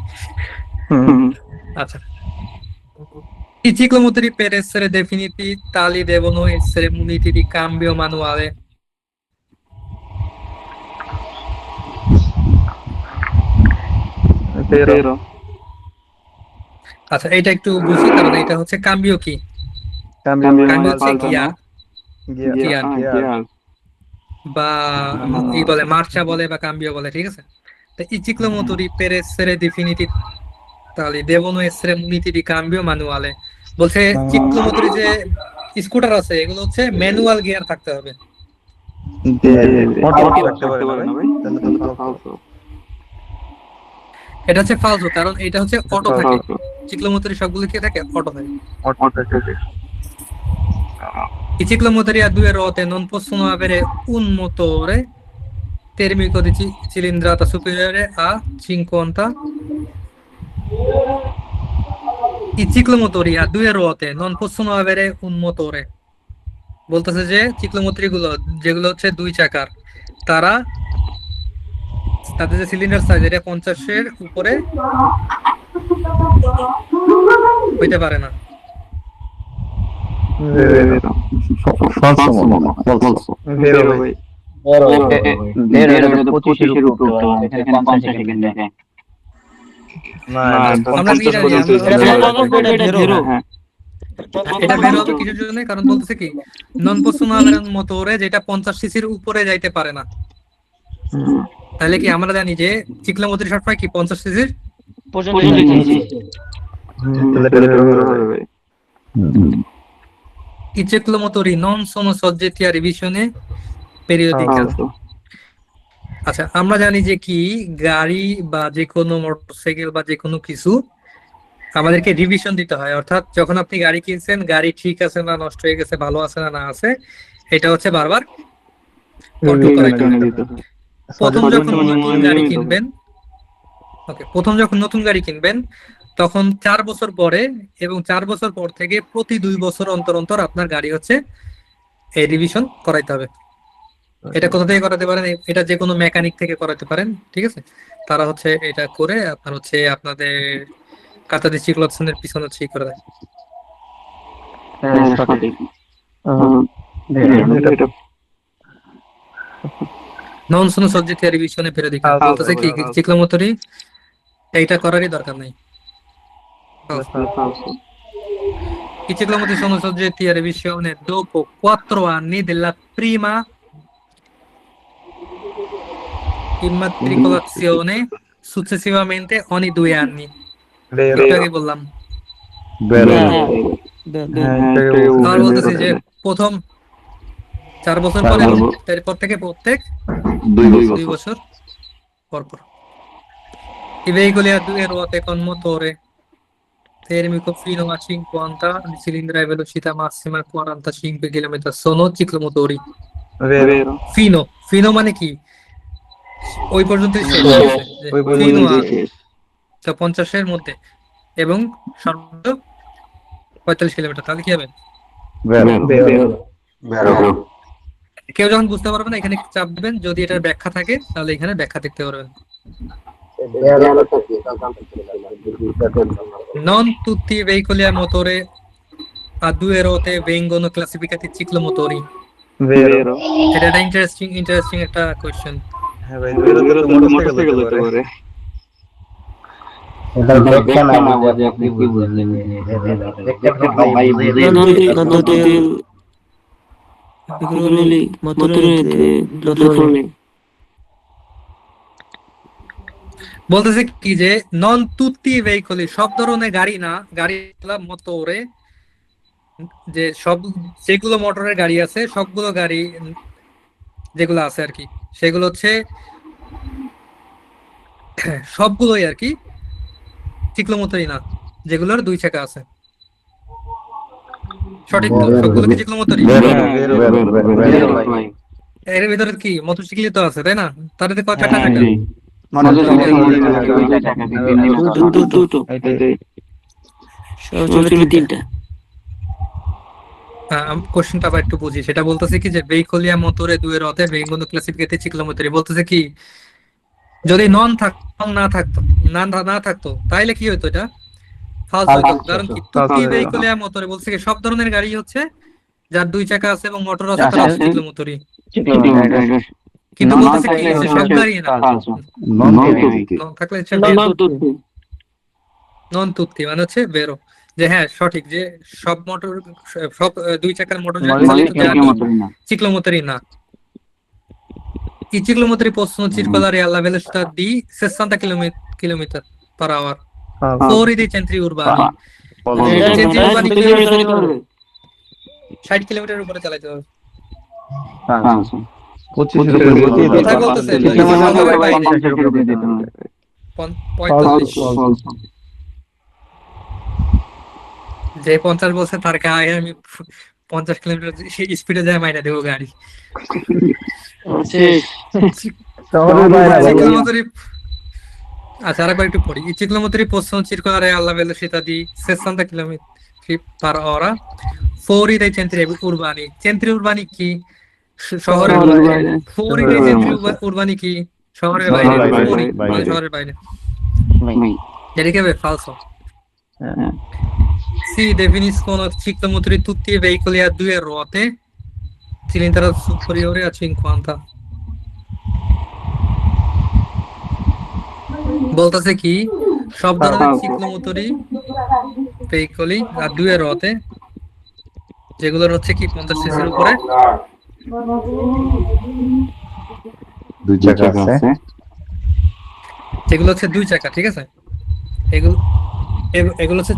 আচ্ছা, i ciclomotori per essere definiti tali devono essere muniti di cambio manuale। আচ্ছা, এটা একটু বুঝি, কারণ এটা হচ্ছে কাম্বিও কি, কাম্বিও হচ্ছে গিয়ার বা এই বলে মার্চা বলে বা কাম্বিও বলে, ঠিক আছে। তো i ciclomotori per essere definiti tali devono essere muniti di cambio manuale, বলছে চিক্লোমোটরি যে স্কুটার আছে এগুলো হচ্ছে ম্যানুয়াল গিয়ার থাকতে হবে। এটা হচ্ছে ফালসো, কারণ এটা হচ্ছে অটো থাকে, চিক্লোমোটরি সবগুলো কি থাকে, অটো থাকে। I ciclomotori a 2 ruote non possono avere un motore termico di cilindrata superiore a 50. I ciclomotori a 2 ruote non possono avere un motore, বলতেছে যে চিক্লোমোটরি গুলো যেগুলো হচ্ছে 2 চাকার, তাদের যে সিলিন্ডার সাইজ এটা 50-এর উপরে হইতে পারে না। এটা বের হবে কিছুর জন্য, কারণ বলতেছে কি নন পসোনালের মোটরে যেটা 50 সিসির উপরে যাইতে পারে না। তাহলে কি আমরা জানি যে চিক্লোমোটরি সবসময় কি 50 সিসির I ciclomotori non sono soggetti a revisione periodica। আচ্ছা, আমরা জানি যে কি গাড়ি বা যে কোনো মোটরসাইকেল বা যে কোনো কিছু আমাদেরকে রিভিশন দিতে হয়, অর্থাৎ যখন আপনি গাড়ি কিনছেন, গাড়ি ঠিক আছে না নষ্ট হয়ে গেছে, ভালো আছে না না আছে, এটা হচ্ছে বারবার অটো করাইতে রিভিশনে হবে। দিতে হয়। প্রথম যখন বর্তমানে নতুন গাড়ি কিনবেন, প্রথম যখন নতুন গাড়ি কিনবেন তখন 4 বছর পরে এবং 4 বছর পর থেকে প্রতি 2 বছর অন্তর অন্তর আপনার গাড়ি হচ্ছে এই রিভিশন করাইতে হবে। এটা কোথা থেকে করাতে পারেন? এটা যে কোনো মেকানিক থেকে করাতে পারেন, ঠিক আছে? তারা হচ্ছে এটা করে আপনার হচ্ছে আপনাদের কাতাদি চিকলসনের পিছনে হচ্ছে ই করে দেয়। সঠিক। Non sono soggetti a revisione periodica, বলতেছে কি চিকলোমোটরি এইটা করারই দরকার নাই। I ciclomotori sono soggetti a revisione dopo 4 anni della prima immatricolazione, successivamente ogni 2 anni. একটু আগে বললাম। আর বলতেছি যে প্রথম 4 বছর পরে এবং এরপর থেকে প্রত্যেক 2 বছর পর পর। I veicoli a 2 ruote con motore termico fino a 50 di cilindri a velocità massima 45 km sono ciclomotori. Fino মানে কি? ওই পর্যন্ত তো 50 এর মধ্যে এবং সর্বোচ্চ 45 কিলোমিটার, তাহলে কি হবে? কেউ যখন বুঝতে পারবে না এখানে চাপ দিবেন, যদি এটার ব্যাখ্যা থাকে তাহলে এখানে ব্যাখ্যা দেখতে পারবেন। Non tutti i veicoli a motore a 2 ruote vengono classificati ciclomotori. এটা একটা ইন্টারেস্টিং একটা কোশ্চেন। মোটরসাইকেল হতে পারে। এটার ব্যাখ্যা না বুঝে আপনি কি বুঝলেন? ভাই বুঝে বলতেছে কি যে নন তুতি ভেহিকলি সব ধরনের গাড়ি না, গাড়ি মোটরে যে সব যেগুলো মোটরের গাড়ি আছে সবগুলো গাড়ি যেগুলো আছে আর কি সেগুলো হচ্ছে সবগুলোই আর কি চিকলোমোটরি না, যেগুলোর 2 চাকা আছে। সঠিক তো? সবগুলো কি চিকলোমোটরি? এর ভিতরে কি মোটরসাইকেল তো আছে তাই না? তার ভিতরে কয় চাকা থাকে? তিনটা। কোশ্চেনটা আবার একটু বুঝি। সেটা বলতেছে কি যে veicoli a motore 2 ruote vengono classificati ciclomotori, বলতেছে কি যদি না থাকতো তাহলে কি হতো? এটা ফালস হতো। কারণ কি তুতি veicoli a motore বলছে কি সব ধরনের গাড়ি হচ্ছে যার 2 চাকা আছে এবং মোটর আছে তারা চিকলোমোটরি। কিন্তু বলতেছে কি যে সব গাড়ি না, থাকলে নন তুতি মানে হচ্ছে বেরো, যে হ্যাঁ সঠিক যে সব মোটর সব 2 চাকার মোটর ciclomotori না। I ciclomotori possono circolare alla velocità di 60 km per hour fuori dei centri urbani. Centri urbani 60 kilometre উপরে চালাতে হবে। কোথায় বলতেছে? 45। যে 50 বলছে তার গায়ে আমি 50 কিলোমিটার স্পিডে যায় মাইরা দেবো গাড়ি। আচ্ছা আরেকবার একটু পড়ি। I ciclomotori possono circolare alla velocità di 60 km per ora fuori dai centri urbani. Centri urbani কি? শহরের বাইরে। fuori dai centri urbani কি? শহরের বাইরে। শহরের বাইরে। এটা কি হবে? falso. Si definiscono ciclomotori tutti i veicoli a 2 ruote cilindrata superiore a 50. বলতেছে কি সব ধরনের চিকলোমোটরি ভেহিকলই আর 2 ruote যেগুলোর হচ্ছে কি 50 সিসির উপরে 2 চাকা আছে, যেগুলো হচ্ছে 2 চাকা, ঠিক আছে? এগুলো হচ্ছে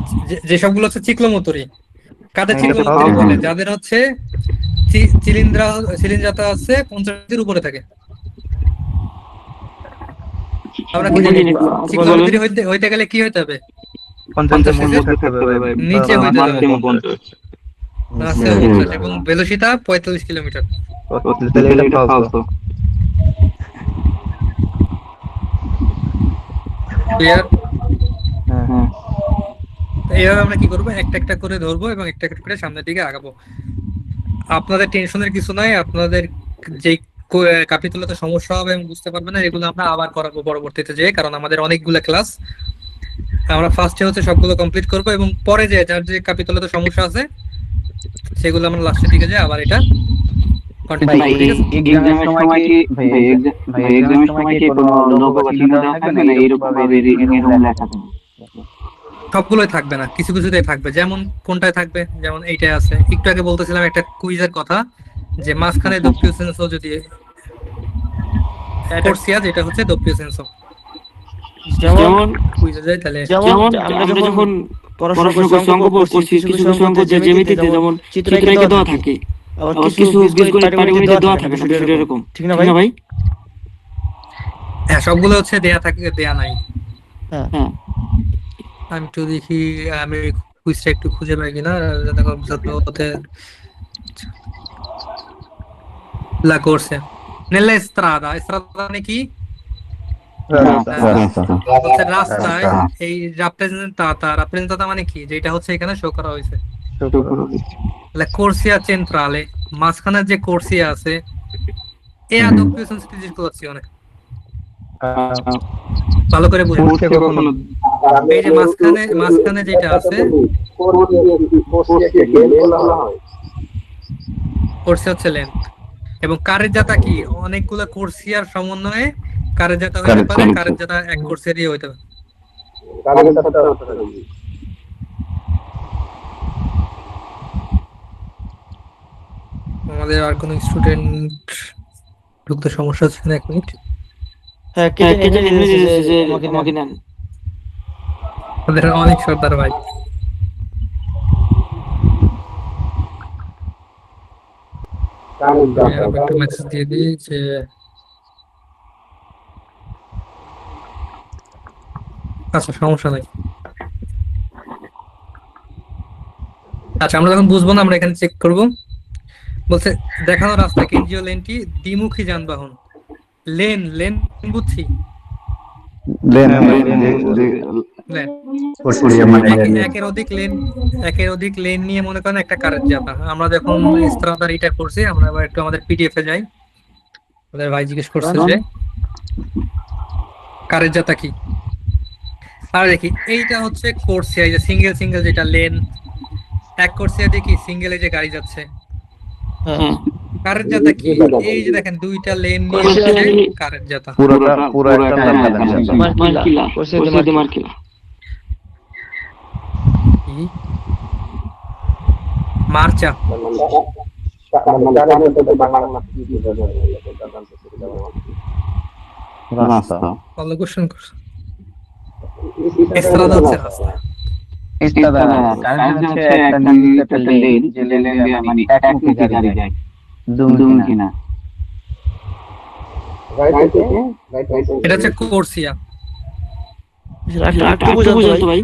যে সবগুলো হচ্ছে চিকলোমোটরি। কাদের চিকলোমোটরি বলে? যাদের হচ্ছে চিলিন্দ্রাটা আছে 50 এর উপরে থাকে। আমরা কি জানি চিকলোমোটরি হইতে গেলে কি হইতে হবে? 50 নিচে হইতে হবে এবং ভেলোসিটি 45 কিলোমিটার। তাহলে এটা false তো। ক্লিয়ার? হ্যাঁ এইভাবে আমরা কি করবো, একটা একটা করে ধরবো এবং একটা একটা করে সামনের দিকে আগাবো। আপনাদের টেনশনের কিছু নাই, আপনাদের যে কাপিতুলাতে সমস্যা হবে এবং বুঝতে পারবেন না, এগুলো আমরা আবার করাবো পরবর্তীতে যে, কারণ আমাদের অনেকগুলো ক্লাস, আমরা ফার্স্টে হচ্ছে সবগুলো কমপ্লিট করবো এবং পরে যে যার যে কাপিতুলাতে সমস্যা আছে সেগুলো আমরা লাস্টের দিকে যাই আবার এটা কন্টিনিউ করবো, ঠিক আছে? এক্সামের সময় কি এক্সামের সময় কি কোনো লোগো বা চিহ্ন দেওয়া থাকবে না এরকম ভাবে এরকম লেখা থাকবে? সবগুলোই থাকবে না, কিছু কিছুতেই থাকবে। যেমন কোনটায় থাকবে, যেমন এইটাই আছে। একটু আগে বলতেছিলাম একটা কুইজের কথা, যে মাঝখানে দোপ্পিও সেন্সো যদি কোর্সিয়া, যেটা হচ্ছে দোপ্পিও সেন্সো, যেমন কুইজে যায় তাহলে যেমন আমরা যখন পড়াশোনা করছি, অঙ্ক করছি, কিছু কিছু অঙ্ক যে জ্যামিতিতে যেমন চিত্র এঁকে দেওয়া থাকে, আবার কিছু বীজগণিত পাটিগণিতে দেওয়া থাকে না, বিষয়টা এরকম, ঠিক না ভাই? হ্যাঁ, সবগুলো হচ্ছে দেয়া থাকে, দেয়া নাই। হ্যাঁ আমি একটু দেখি, আমি কুইজটা একটু খুঁজে পাই কিনা। দেখো ওতে লা কোর্সে নেলা স্ট্রাদা, স্ট্রাদা মানে কি? হচ্ছে রাস্তায় এই রাপ্রেজেন্টাতা মানে কি, যেটা হচ্ছে এখানে শো করা হয়েছে লা কোর্সিয়া চেন্ট্রালে, মাঝখানে যে কোর্সিয়া আছে, এ আদপ্পিও সেন্সো di circolazione, ভালো করে বুঝুন। এই যে মাঝখানে যেটা আছে কোর্সিয়া হচ্ছে লেন্থ, এবং কারের জাতা কি, অনেকগুলো কোর্সিয়ার সমন্বয়ে কারের জাতা হইতে পারে, কারের জাতা এক কোর্সিয়ারই হইতে পারে। আমাদের আর কোন স্টুডেন্ট ঢুকতে সমস্যা হচ্ছে না? 1 মিনিট, হ্যাঁ কেটে নিয়ে যে আমাকে নেন। আমাদের অনেক সর্দার ভাই। আমি একটু মেসেজ দিয়ে দিই যে আচ্ছা সমস্যা নাই। আচ্ছা, আমরা যখন বুঝবো না আমরা এখানে চেক করব। বলছে দেখানো রাস্তা কেন্দ্রীয় লেনটি দ্বিমুখী যানবাহন, লেন বুঝছি, লেন একের অধিক লেন নিয়ে মনে করেন একটা কারের জাতা। আমরা যখন স্ট্রাদার এটা করছি, আমরা আবার একটু আমাদের পিডিএফ এ যাই। আমাদের ভাই জিজ্ঞেস করছে যে কারের জাতা কি, আর দেখি এইটা হচ্ছে কোর্সিয়া, এই যে সিঙ্গেল যেটা লেন, এক কোর্সিয়া দেখি সিঙ্গেলে যে গাড়ি যাচ্ছে। কারের জাতা কি, এই যে দেখেন দুইটা লেন নিয়ে হচ্ছে কারের জাতা। পুরো একটা মার্চা রাস্তা কোশ্চেন করছে, এস্ট্রাদা হচ্ছে রাস্তা। কারেন্ট হচ্ছে একটা নির্দিষ্ট লেন, যে লেনে মানে একমুখী গাড়ি যায়, দুমুখী না। এটা হচ্ছে কোর্সিয়া। একটু বুঝান তো ভাই।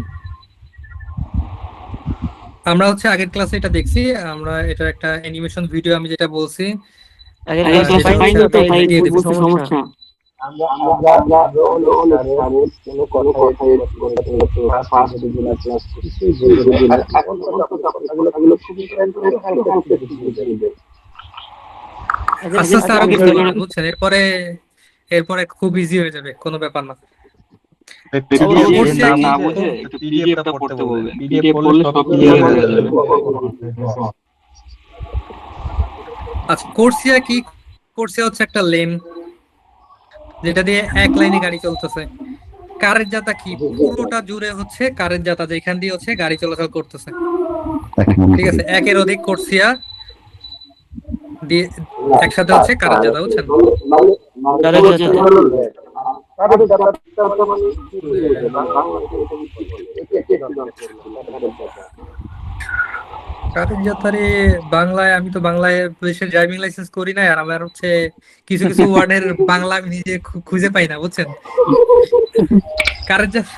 আমরা হচ্ছে আগের ক্লাসে এটা দেখছি, আমরা এটা একটা অ্যানিমেশন ভিডিও, আমি যেটা বলছি আগের ক্লাসে ফাইন তো ভাই বুঝতে সমস্যা। আস্তে আস্তে আরো বুঝতে পারবেন, বুঝছেন? এরপরে খুব ইজি হয়ে যাবে, কোনো ব্যাপার না। আচ্ছা, কোর্সিয়া কি? কোর্সিয়া হচ্ছে একটা লেন যেটা দিয়ে এক লাইনে গাড়ি চলতেছে। কারের জাতা কি? পুরোটা জুড়ে হচ্ছে কারের জাতা, যেখান দিয়ে হচ্ছে গাড়ি চলাচল করতেছে, ঠিক আছে? একের অধিক কোর্সিয়া দিয়ে একসাথে হচ্ছে কারের জাতা, বুঝছেন? কারের জাতারে বাংলায়, আমি তো বাংলায় দেশের ড্রাইভিং লাইসেন্স করি না, আর আমার হচ্ছে কিছু কিছু ওয়ার্ডের বাংলা আমি নিজে খুঁজে পাই না, বুঝছেন? কারের জাতা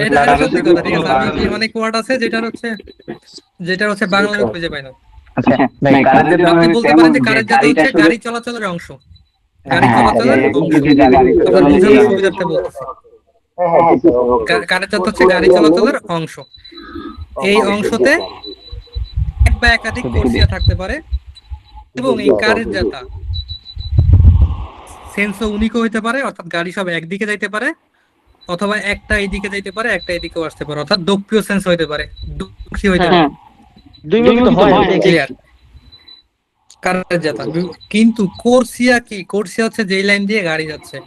এটা সত্যি কথা, ঠিক আছে? আমি অনেক ওয়ার্ড আছে যেটার হচ্ছে বাংলা আমি খুঁজে পাই না। আচ্ছা ভাই কারেন্ট আপনি মানে বলতে কেমন পারেন যে যে কারের জাদু গাড়িটা হচ্ছে শুধু গাড়ি চলাচলের অংশ, গাড়ি হ্যাঁ চলাচলের অংশ। যদি গাড়ি আপনার চলে বোঝানোর সুবিধার্থে বলতেছি, হ্যাঁ ঠিক আছে কারের জাদু হচ্ছে গাড়ি চলাচলের অংশ। এই অংশতে এক বা একাধিক কোর্সিয়া থাকতে পারে এবং এই কারের জাতা সেন্সও উনিকও হইতে পারে, অর্থাৎ গাড়ি সব একদিকে যাইতে পারে, অথবা একটা এইদিকে যাইতে পারে একটা এদিকেও আসতে পারে, অর্থাৎ দক্ষীয় সেন্স হইতে পারে, দুঃখী হইতে পারে। দুই মুখী তো হয় ক্লিয়ার? কারের জাতা। কিন্তু কোর্সিয়া কি? কোর্সিয়া হচ্ছে যেই লাইন দিয়ে গাড়ি যাচ্ছে।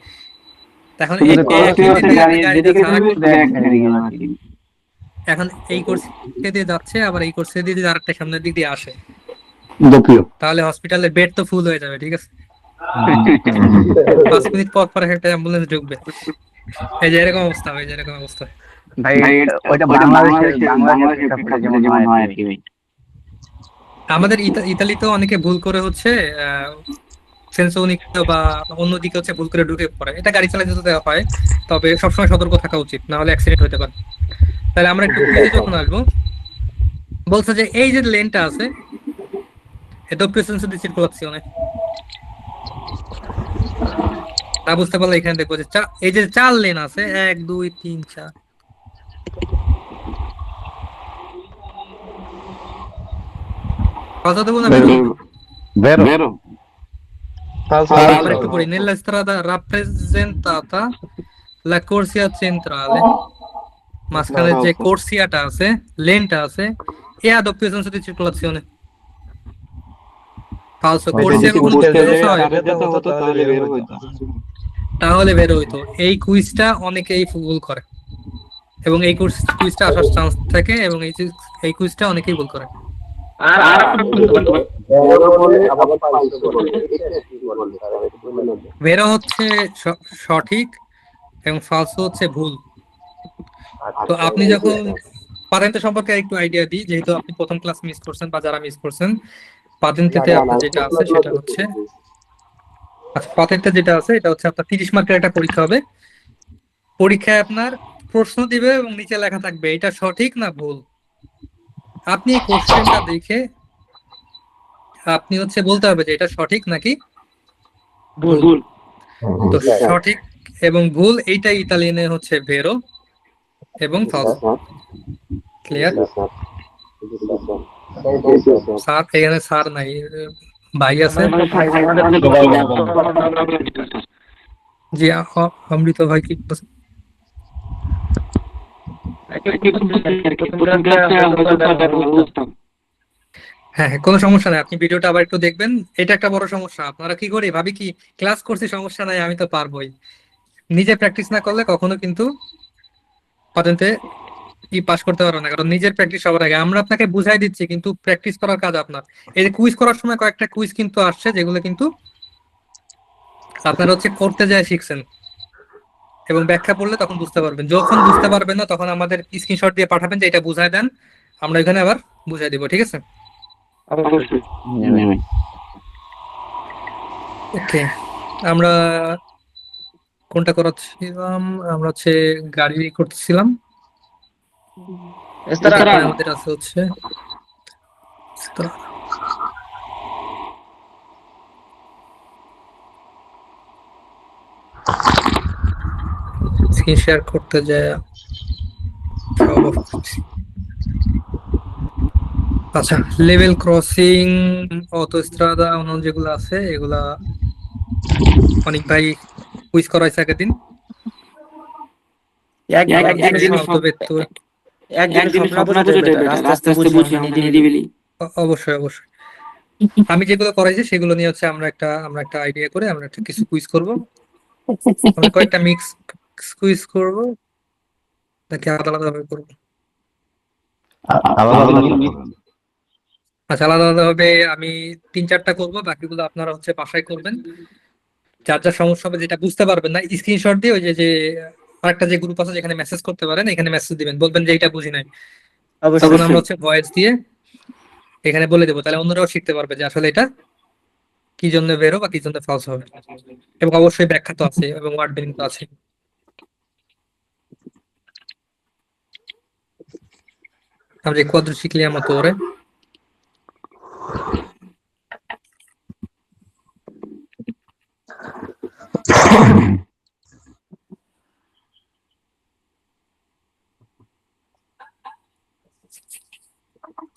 এখন শুধু একই কোর্সে দিক হচ্ছে দিয়ে গাড়ি গাড়ি যেদিকে যাচ্ছে, যাবে শুধু এক সাইডে গেল আর কি। এখন এই কোর্সিয়া দিয়ে যাচ্ছে, আবার এই কোর্সিয়া দিয়ে যদি আরেকটা সামনের দিক দিয়ে আসে, দক্ষিয় তাহলে হসপিটালের বেড তো ফুল হয়ে যাবে। ঠিক আছে, 5 মিনিট পর পর একটা অ্যাম্বুলেন্স ঢুকবে। এই যে এরকম অবস্থা হয়, এরকম অবস্থা হয়। ভাই ওইটা বাংলাদেশের প্রেক্ষাপটে যেমন হয় আর কি ভাই। আমাদের ইতালিতেও অনেকে ভুল করে হচ্ছে সেন্সোনিক বা অন্যদিকে হচ্ছে ভুল করে ঢুকে পড়ে। এটা গাড়ি চালাতে দেওয়া হয়, তবে সবসময় সতর্ক থাকা উচিত, না হলে অ্যাক্সিডেন্ট হতে পারে। তাহলে আমরা একটু কুইজে যখন আসবো, বলছে যে এই যে লেনটা আছে, এত প্রেসেন্স দি সার্কুলাzione, তা বুঝতে পারলে এখানে দেখবো যে এই যে 4 লেন আছে, 1 2 3 4, কথা দেবো না বেরো? বেরো আমরা একটু পড়ি। Nella strada rappresentata la corsia centrale, মাঝখানে যে কোর্সিয়াটা আছে, লেনটা আছে, এ ha doppio senso di circolazione. ফালসো। কোর্সিয়া কখনো doppio senso হয়? তাহলে বের হইতো। এই কুইজটা অনেকেই ভুল করে এবং এই কুইজটা আসার চান্স থাকে, এবং এই কুইজটা অনেকেই ভুল করে। বেরো হচ্ছে সঠিক এবং ফালসো হচ্ছে ভুল। তো আপনি যখন পাতেন্তে সম্পর্কে একটু আইডিয়া দিই, যেহেতু আপনি প্রথম ক্লাস মিস করছেন বা যারা মিস করছেন, পাতেন্তেতে আপনার যেটা আছে সেটা হচ্ছে, আচ্ছা পাতেন্তে যেটা আছে এটা হচ্ছে আপনার 30 মার্কের একটা পরীক্ষা হবে। পরীক্ষায় আপনার প্রশ্ন দিবে এবং নিচে লেখা থাকবে এটা সঠিক না ভুল। আপনি এই কোশ্চেনটা দেখে আপনি হচ্ছে বলতে হবে যে এটা সঠিক নাকি ভুল। তো সঠিক এবং ভুল এইটা ইতালিয়ানে হচ্ছে ভেরো এবং ফলস। ক্লিয়ার? স্যার এখানে স্যার নাই, ভাই আছে। জি অমৃত ভাই কি বলছেন? হ্যাঁ হ্যাঁ, কোনো সমস্যা নাই, আপনি ভিডিওটা আবার একটু দেখবেন। এটা একটা বড় সমস্যা। আপনারা কি করি ভাবি কি ক্লাস করছি সমস্যা নাই, আমি তো পারবোই। নিজে প্র্যাকটিস না করলে কখনো কিন্তু পাতেন্তে পাস করতে পারবে না, কারণ নিজের প্র্যাকটিস সবার আগে। আমরা আপনাকে বুঝাই দিচ্ছি, কিন্তু প্র্যাকটিস করার কাজ আপনার। এই যে কুইজ করার সময় কয়েকটা কুইজ কিন্তু আসছে, যেগুলো কিন্তু আপনারা হচ্ছে করতে যায় শিখছেন, এবং ব্যাখ্যা পড়লে তখন বুঝতে পারবেন। যখন বুঝতে পারবেন না তখন আমাদের স্ক্রিনশট দিয়ে পাঠাবেন যে এটা বুঝাই দেন, আমরা এখানে আবার বুঝাই দিব। ঠিক আছে? ওকে, আমরা কোনটা করাচ্ছিলাম? আমরা হচ্ছে গাড়ি করতেছিলাম। আমাদের আছে হচ্ছে স্ক্রিন শেয়ার করতে যায়। আচ্ছা, লেভেল ক্রসিং, অটোস্ট্রাদা, অন্যান্য যেগুলো আছে এগুলা অনেক ভাই কুইজ করাইছে আগের দিন। অবশ্যই অবশ্যই, আমি যেগুলো করাইছি সেগুলো নিয়ে হচ্ছে আমরা একটা আইডিয়া করে আমরা একটা কিছু কুইজ করব। আমরা কয়েকটা মিক্স কুইজ করব, নাকি আলাদা আলাদা ভাবে করবো? আচ্ছা, আলাদা আলাদা ভাবে আমি 3-4টা করবো, বাকিগুলো আপনারা হচ্ছে বাসায় করবেন। যার যার সমস্যা হবে, যেটা বুঝতে পারবেন না স্ক্রিনশট দিয়ে ওই যে আরেকটা যে গ্রুপ আছে যেখানে মেসেজ করতে পারেন, এখানে মেসেজ দিবেন, বলবেন যে এটা বুঝি নাই। তখন আমরা হচ্ছে ভয়েস দিয়ে এখানে বলে দেবো, তাহলে অন্যরাও শিখতে পারবে যে আসলে এটা কি জন্য বেরো বা কি জন্য ফলস হবে। এবং অবশ্যই ব্যাখ্যা তো আছে এবং ওয়ার্ড মিনিং তো আছে। আমরা quadricicliamo motore.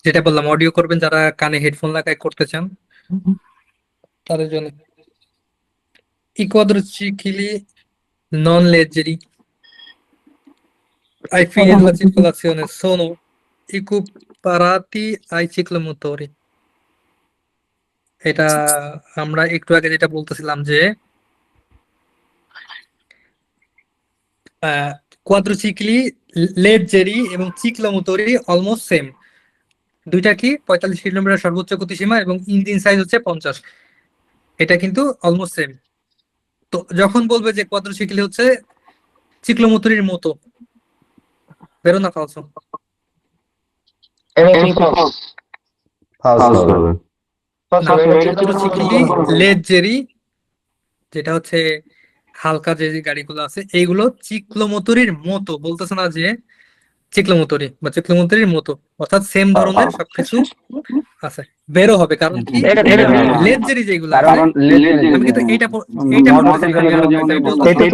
যেটা বললাম অডিও করবেন, যারা কানে হেডফোন লাগায় করতে চান তাদের জন্য। I quadricicli non leggeri ai fini della circolazione sono equiparati ai ciclomotori। এটা আমরা একটু আগে যেটা বলতেছিলাম যে কোয়াড্রোসিক্লি লেজেরি এবং চিক্লোমোটরি অলমোস্ট সেম। দুইটা কি 45 কিলোমিটার সর্বোচ্চ গতিসীমা এবং ইঞ্জিন সাইজ হচ্ছে 50। এটা কিন্তু অলমোস্ট সেম। তো যখন বলবে যে কোয়াড্রোসিক্লি হচ্ছে চিক্লোমোটরির মতো, বেরো না ফালসো? না, কোয়াড্রোসিক্লি লেজেরি যেটা হচ্ছে হালকা যে যে গাড়িগুলো আছে এইগুলো চিক্লোমোটরির মতো, বলতেছে না যে চিক্লোমোটরি বা চিক্লোমোটরির মতো, অর্থাৎ সেম ধরনের সবকিছু আছে। বেরো হবে কারণ কি লেজেরি যেগুলো আছে, কারণ আমি কিন্তু এইটা পড়তেছি না, আমি আরো আমি বলতেছি।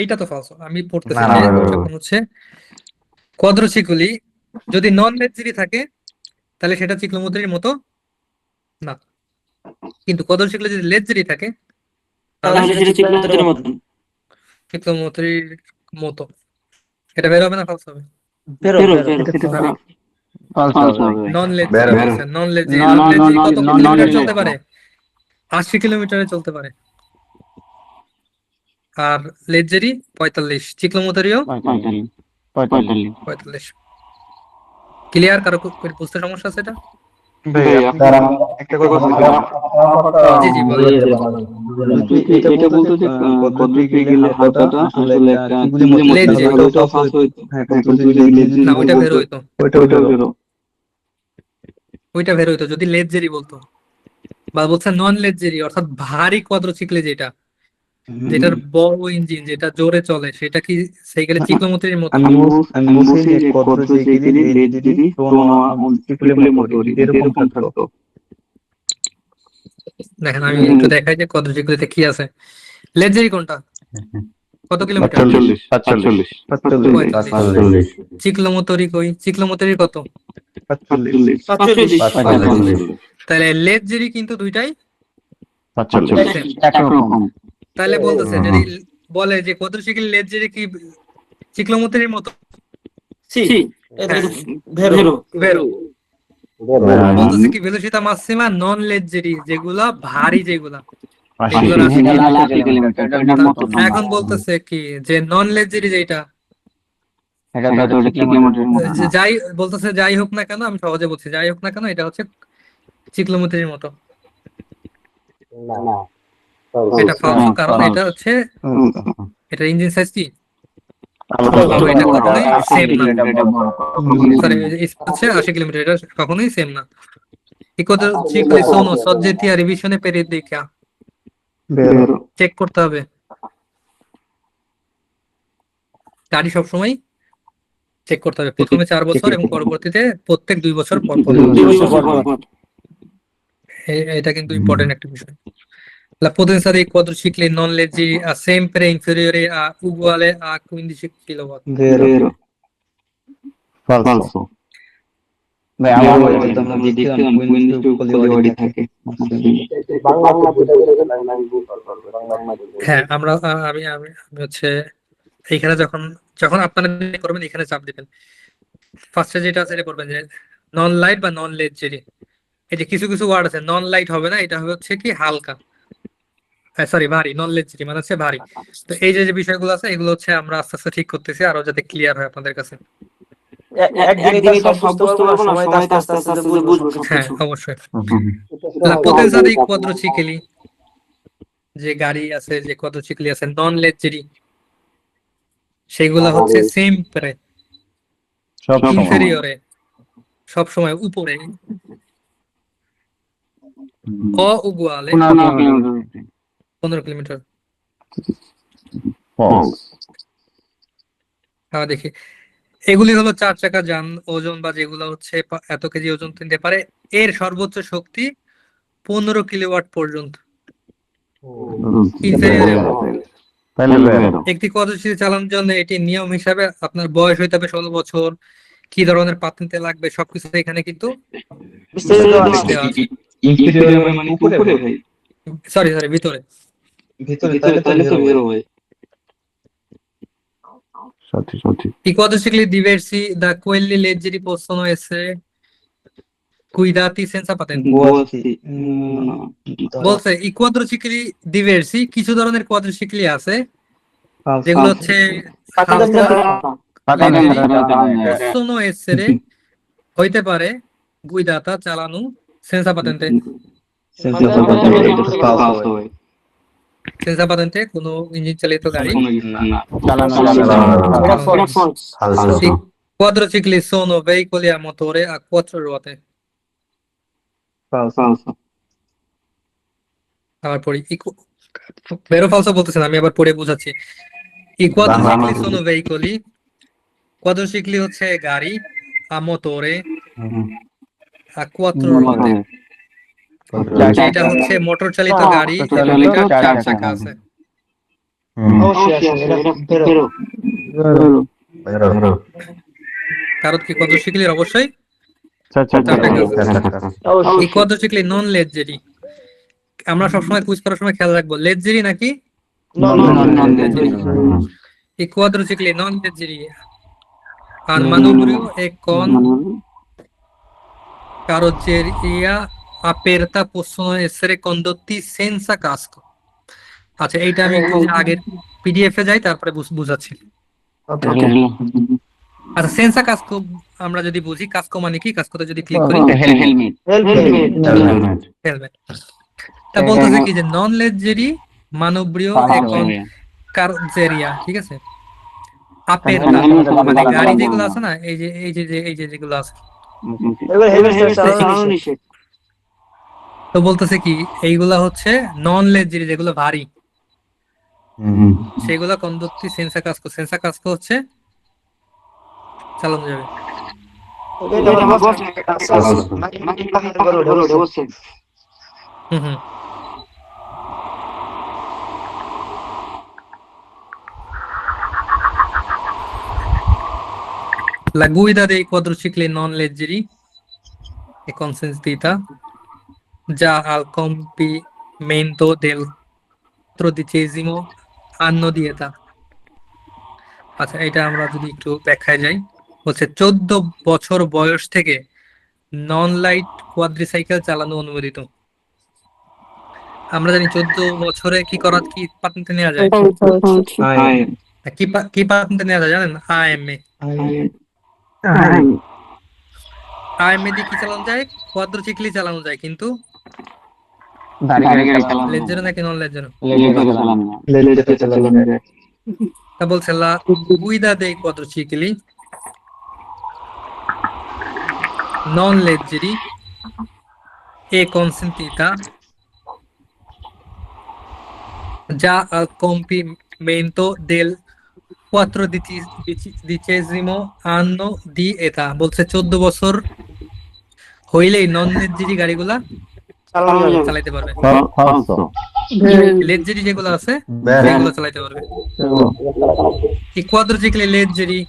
এইটা তো ফালসো, আমি পড়তেছি যে যখন হচ্ছে কোয়াড্রোসিক্লি যদি নন লেজেরি থাকে তাহলে সেটা চিক্লোমোটরির মতো না, কিন্তু কোয়াড্রোসিক্লি যদি লেজেরি থাকে তাহলে সেটা চিক্লোমোটরের মতন। চিক্লোমোটরির মতো। এটা বের হবে না ফালসো হবে? নন লেজেরি, নন লেজেরি কত কিলোমিটার চলতে পারে? 80 কিলোমিটারে চলতে পারে। আর লেজেরি 45, চিক্লোমোটরিও 45। ক্লিয়ার? কারো বুঝতে সমস্যা আছে এটা? একটা কথা জি জি বলেন। এটা বলতে যে কোয়াড্রিসিক্লি হালকাটা আসলে একটা কি বলে লেজেরি। হলো তো ফাস্ট হইতো। না ওইটা বের হইতো, বেরো ওইটা বের হইতো যদি লেজেরি বলতো, বা বলছে নন লেজেরি অর্থাৎ ভারী কোয়াড্রোসিক্লি যেটা, যেটার বড় ইঞ্জিন, যেটা জোরে চলে, সেটা কি সাইকেলের চিক্লোমোটরির মতো? আমি বলছি যে কোয়াড্রোসাইকেল লেজেরি চিক্লোমোটরি এরকম থাকতো। দেখেন আমি একটু দেখাই যে কোয়াড্রোসিক্লিতে কি আছে। লেজেরি কোনটা? কত কিলোমিটার? 45। চিক্লোমোটরি কই? চিক্লোমোটরি কত? 45। তাহলে লেজেরি কিন্তু দুইটাই same। একরকম। তাহলে বলতেছে যদি বলে যে কোয়াড্রোসিক্ল লেজেরি কি চিক্লোমোটরির মতো, ভেরো বলতেছে কি ভেলোসিটা মাসিমা নন লেজেরি যেগুলা ভারী, যেগুলা এগুলোর 80 কিলোমিটার। এখন বলতেছে কি যে নন লেজেরি যেটা, যাই বলতেছে যাই হোক না কেন, আমি সহজে বলছি যাই হোক না কেন, এটা হচ্ছে চিক্লোমোটরির মতো। এটা ফালসো, কারণ এটা হচ্ছে এটা ইঞ্জিন সাইজ কি, তো এটা কখনোই সেম না। সরি, হচ্ছে 80 কিলোমিটার, এটা কখনোই সেম না। Quadricicli sono soggetti a revisione periodica, check করতে হবে। গাড়ি সবসময় চেক করতে হবে, প্রথমে 4 বছর এবং পরবর্তীতে প্রত্যেক 2 বছর পর পর। এটা কিন্তু ইম্পর্টেন্ট একটা বিষয়। La potenza dei quadricicli non leggeri è sempre inferiore a uguale a 15 kW। ফালসো। হ্যাঁ আমরা আমি আমি আমি হচ্ছে এইখানে যখন যখন আপনারা করবেন এখানে চাপ দিবেন, ফার্স্টে যেটা আছে এটা করবেন যে নন লাইট বা নন লেজেরি। এই যে কিছু কিছু ওয়ার্ড আছে, নন লাইট হবে না, এটা হবে হচ্ছে কি হালকা, সরি ভারী। নন লেজেরি মানে হচ্ছে ভারী। তো এই যে যে বিষয়গুলো আছে এগুলো হচ্ছে আমরা আস্তে আস্তে ঠিক করতেছি আরো যাতে ক্লিয়ার হয় আপনাদের কাছে। হ্যাঁ অবশ্যই। La potenza dei quadricicli, যে গাড়ি আছে, যে quadricicli আছে নন লেজেরি, সেগুলা হচ্ছে sempre inferiore, সব সময় উপরে, o uguale 15 কিলোমিটার। দেখি এগুলি হলো 4 চাকা যান ওজন বা যেগুলো হচ্ছে এত কেজি ওজন নিতে পারে। এর সর্বোচ্চ শক্তি 15 কিলোওয়াট পর্যন্ত। ইনফেরিয়র তাহলে বেরো। একটি পদ্ধতি চালানোর জন্য এটি নিয়ম হিসাবে আপনার বয়স হইতে হবে 16 বছর, কি ধরনের পাত্রে লাগবে সবকিছু এখানে কিন্তু দেওয়া আছে। ইনফেরিয়র মানে উপরে ভাই, সরি ভিতরে। ভিতরে তাহলে তো বের হয়। সঠিক সঠিক। I quadricicli diversi da quelli leggeri possono essere guidati senza patente. বলছে i quadricicli diversi, কিছু ধরনের কোয়াড্রিসিক্লি আছে যেগুলো হচ্ছে possono essere, হইতে পারে guidata, চালানো senza patente, senza patente কোনো ইঞ্জিন চালিত গাড়ি। I quadricicli sono veicoli a motore a 4 ruote. আবার পড়ি, ভেরো ফালসো বলতেছেন, আমি আবার পড়ে বোঝাচ্ছি। I quadricicli sono veicoli, quadricicli হচ্ছে গাড়ি, a motore a 4 ruote, এটা হচ্ছে মোটর চালিত গাড়ি এবং এটার 4 চাকা আছে। কারণ কি quadricicli অবশ্যই 4 চাকা আছে। I quadricicli non leggeri, আমরা সবসময় কুইজ করার সময় খেয়াল রাখবো leggeri নাকি non leggeri। I quadricicli non leggeri al manubrio e con carrozzeria aperta possono essere condotti senza casco। আচ্ছা, এইটা আমি একটু আগের পিডিএফ এ যাই, তারপরে বুঝাচ্ছি। আচ্ছা, সেন্সা কাস্কো আমরা যদি বুঝি, কাস্কো মানে কি, কাস্কোতে যদি ক্লিক করি হেলমেট। তা বলতেছে কি যে নন লেজেরি মানবীয় এখন কারজেরিয়া, ঠিক আছে, আपेरता মানে গাড়ি যেগুলো আছে না, এই যে যেগুলো আছে, তো বলতেছে কি এইগুলা হচ্ছে নন লেজেরি, যেগুলো ভারী, সেগুলা কন্ডুক্টি সেন্সা কাস্কো। সেন্সা কাস্কো হচ্ছে চালানো যাবে। হুম। La guida dei quadricicli non leggeri è consentita già al compimento del 13° anno di età। আচ্ছা, এটা আমরা যদি একটু ব্যাখ্যায় যাই, হচ্ছে 14 বছর বয়স থেকে নন লাইট কোয়াড্রিসাইকেল চালানো অনুমোদিত। আমরা জানি 14 বছরে কি পাতেন্ট নেওয়া যায়, কি পাতেন্ট নেওয়া যায় জানেন? আইএমএ। আইএমএ দিয়ে কি চালানো যায়? কোয়াড্রিসাইকেল চালানো যায়, কিন্তু লেজেরো নাকি নন লেজেরো? তা বলছে la guida dei quadricicli non leggeri è consentita già al compimento del 14° anno di età। বলছে 14 বছর হইলেই নন লেজেরি গাড়িগুলা চালাইতে পারবে, লেজেরি যেগুলো আছে সেগুলো চালাইতে পারবে। I quadricicli leggeri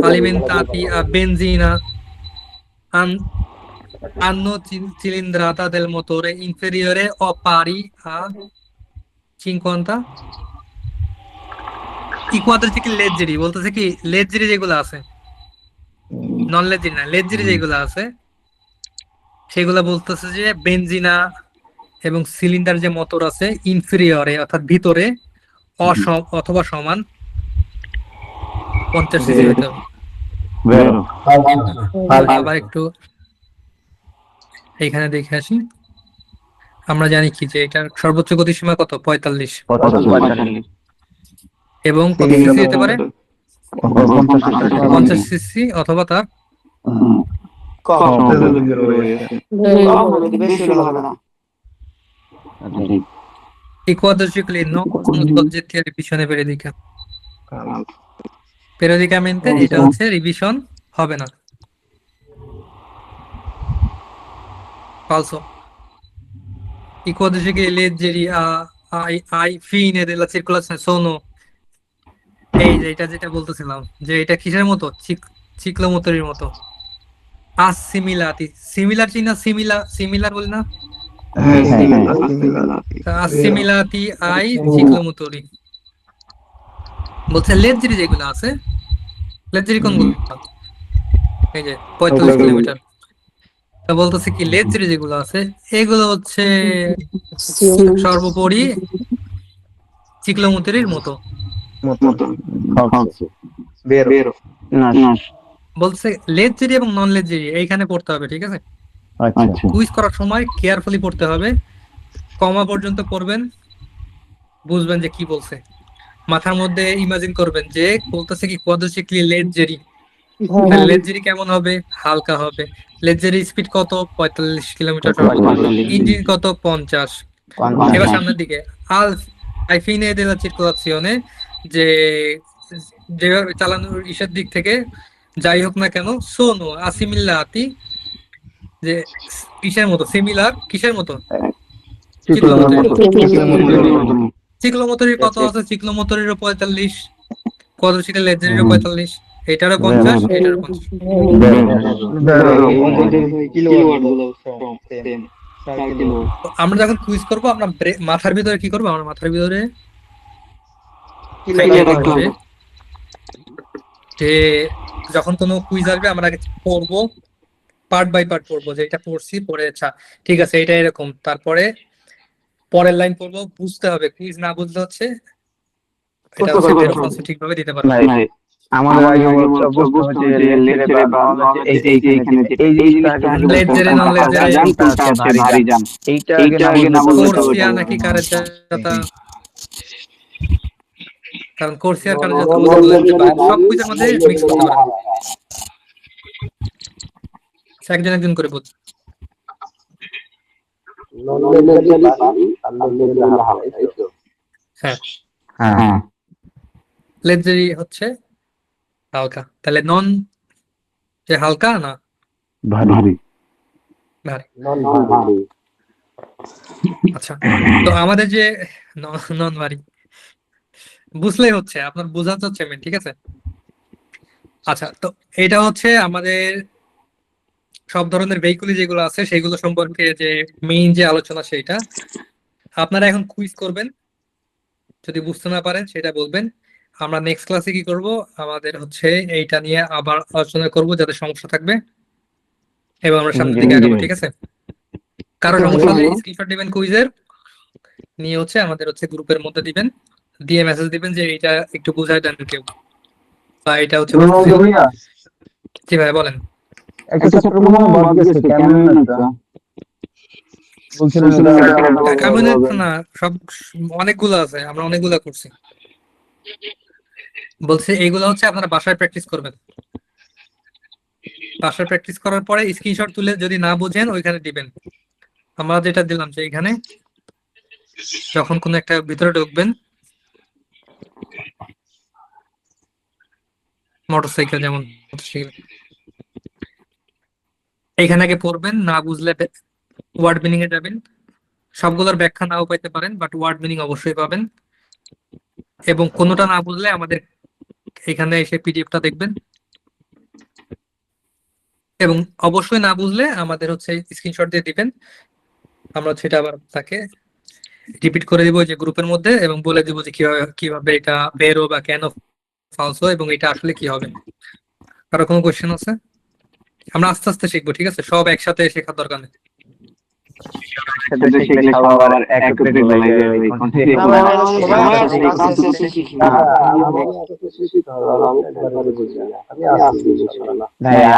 alimentati a benzina hanno cilindrata del motore inferiore o pari a 50। I quadricicli leggeri বলতেছে কি লেজেরি যেগুলো আছে, নন লেজেরি না, লেজেরি যেগুলো আছে সেগুলা বলতেছে যে বেনজিনা এবং সিলিন্ডার যে মোটর আছে ইনফেরিয়রে অর্থাৎ ভিতরে অথবা সমান 50 সিসি হতে হবে। আবার একটু এইখানে দেখে আসি, আমরা জানি কি যে এটার সর্বোচ্চ গতিসীমা কত? 45। এবং কত সিসি হতে পারে? 50 সিসি অথবা তার I quadricicli non sono soggetti alle piscione periodiche periodicamente এটা হচ্ছে রিভিশন হবে না, falso. I codici che leggeri ai fine della circolazione sono এই যে এটা যেটা বলতেছিলাম যে এটা কিসের মতো, চিক্লোমোটরের মতো। আসিমিলাতি, সিমিলার চিনা, সিমিলার বলি না, আসিমিলাতি আই চিক্লোমোটরি। বলছে লেজরি যেগুলো আছে, লেজরি কোনগুলো, এই যে 45 কিলোমিটার। তো বলতেছে কি লেজরি যেগুলো আছে এগুলো হচ্ছে সর্বোপরি চিক্লোমোটরির মতো। বলছে লেজেরি এবং নন লেজেরি এইখানে পড়তে হবে, ঠিক আছে? কুইজ করার সময় কেয়ারফুলি পড়তে হবে, কমা পর্যন্ত পড়বেন, বুঝবেন যে কি বলছে, মাথার মধ্যে ইমাজিন করবেন যে বলতেছে কি কোয়াড্রিসিক্লি লেজেরি, লেজেরি কেমন হবে, হালকা হবে। লেজেরি স্পিড কত, 45 কিলোমিটার, ইঞ্জিন কত, 50। এবার সামনের দিকে আই ফিনে দেলা চিরকুলাসিওনে, যে যেভাবে চালানোর ইসের দিক থেকে যাই হোক না কেন, সোনো আসিমিলাতি, যে কিসের মতো, সিমিলার কিসের মতো, চিক্লোমোটরির কত আছে, চিক্লোমোটরিরও 45, কোয়াড্রিসিক্লি লেজেরিরও 45, এটারও 50, এটারও 50। আমরা যখন কুইজ করবো আমরা মাথার ভিতরে কি করবো, আমরা মাথার ভিতরে যে যখন কোনো কুইজ আসবে আমরা আগে পড়বো, পার্ট বাই পার্ট পড়বো, যে এটা পড়ছি পড়ে আচ্ছা ঠিক আছে এটা এরকম, তারপরে পরের লাইন পড়বো, বুঝতে হবে, কুইজ না বুঝলে হচ্ছে এটা হচ্ছে true false ঠিকভাবে দিতে পারবে না। আমাদের আগে বুঝতে হবে যে লেকচারে বা এই যে এইখানে এই জিনিসটা লেজেরে নন লেজেরে কোনটা হচ্ছে ভারী জান, এইটা আগে না বুঝতে হবে কোর্সিয়া নাকি কারেজাতা, কারণ কোর্সিয়ার কারেজাতা সব কুইজের মধ্যে মিক্স করতে পারে, একজন একজন করে বল। হ্যাঁ, লেজেরি হচ্ছে হালকা, তাহলে নন যে হালকা না ভারী। ভারী। আচ্ছা, তো আমাদের যে নন ভারী বুঝলেই হচ্ছে, আপনার বোঝাতে হচ্ছে মেন, ঠিক আছে? আচ্ছা, তো এটা হচ্ছে আমাদের সব ধরনের ভেহিকুলি যেগুলো আছে সেগুলো সম্পর্কে যে মেইন যে আলোচনা সেইটা। আপনারা এখন কুইজ করবেন, যদি বুঝতে না পারেন সেটা বলবেন। আমরা নেক্সট ক্লাসে কি করব, আমাদের হচ্ছে এইটা নিয়ে আবার আলোচনা করব যাদের সমস্যা থাকবে, এবং আমরা সামনের দিকে আগাবো, ঠিক আছে? কারো সমস্যা হলে স্ক্রিনশট দিবেন কুইজের, নিয়ে হচ্ছে আমাদের হচ্ছে গ্রুপের মধ্যে দিবেন, দিয়ে মেসেজ দিবেন যে এটা একটু বুঝায় দেন কেউ, বা এটা হচ্ছে জি ভাই বলেন। একটা ছোট মনে বাদ গেছে কেমন না বলছিলেন কামিনেট না, সব অনেকগুলো আছে, আমরা অনেকগুলো করছি। বলছে এইগুলো হচ্ছে আপনারা বাসায় প্র্যাকটিস করবেন, বাসায় প্র্যাকটিস করার পরে স্ক্রিনশট তুলে যদি না বুঝেন ওইখানে দিবেন। আমরা যেটা দিলাম যে এখানে যখন কোনো একটা ভিতরে ঢুকবেন, মোটরসাইকেল যেমন এইখানে আগে পড়বেন, না বুঝলে ওয়ার্ড মিনিং এ যাবেন, সবগুলোর ব্যাখ্যা নাও পাইতে পারেন বাট ওয়ার্ড মিনিং অবশ্যই পাবেন, এবং কোনোটা না বুঝলে আমাদের এখানে এসে পিডিএফটা দেখবেন, এবং অবশ্যই না বুঝলে আমাদের হচ্ছে স্ক্রিনশট দিয়ে দিবেন, আমরা সেটা আবার তাকে রিপিট করে দিব যে গ্রুপের মধ্যে, এবং বলে দিব যে কিভাবে এটা বেরো বা কেন ফালসো, এবং এটা আসলে কি হবে। কারো কোনো কোশ্চেন আছে? আমরা আস্তে আস্তে শিখবো, ঠিক আছে? সব একসাথে শেখার দরকার নেই।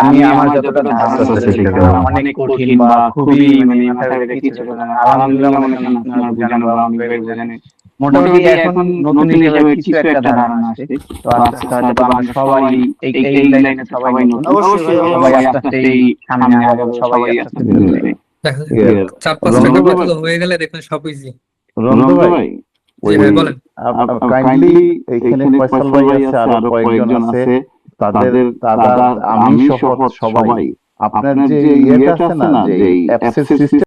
আমি আমার যতটা অনেক কঠিন বা খুবই মানে মোটামুটি এখন নতুন হিসেবে কিছু একটা ধারণা আছে, তো আস্তে আস্তে আমরা সবাই এই লাইনে সবাই সবাই আস্তে আস্তে সামনে আগাবো, সবাই আস্তে আস্তে 4-5 টাকা হয়ে গেলে দেখবেন সব ইজি। রমজান ভাই জি ভাই বলেন। কাইন্ডলি এখানে ফয়সাল ভাই আছে, আরো কয়েকজন আছে, তাদের দাদা, আমি সহ সবাই আপনার যে ইয়েটা আছে না, যে অ্যাপসের সিস্টেম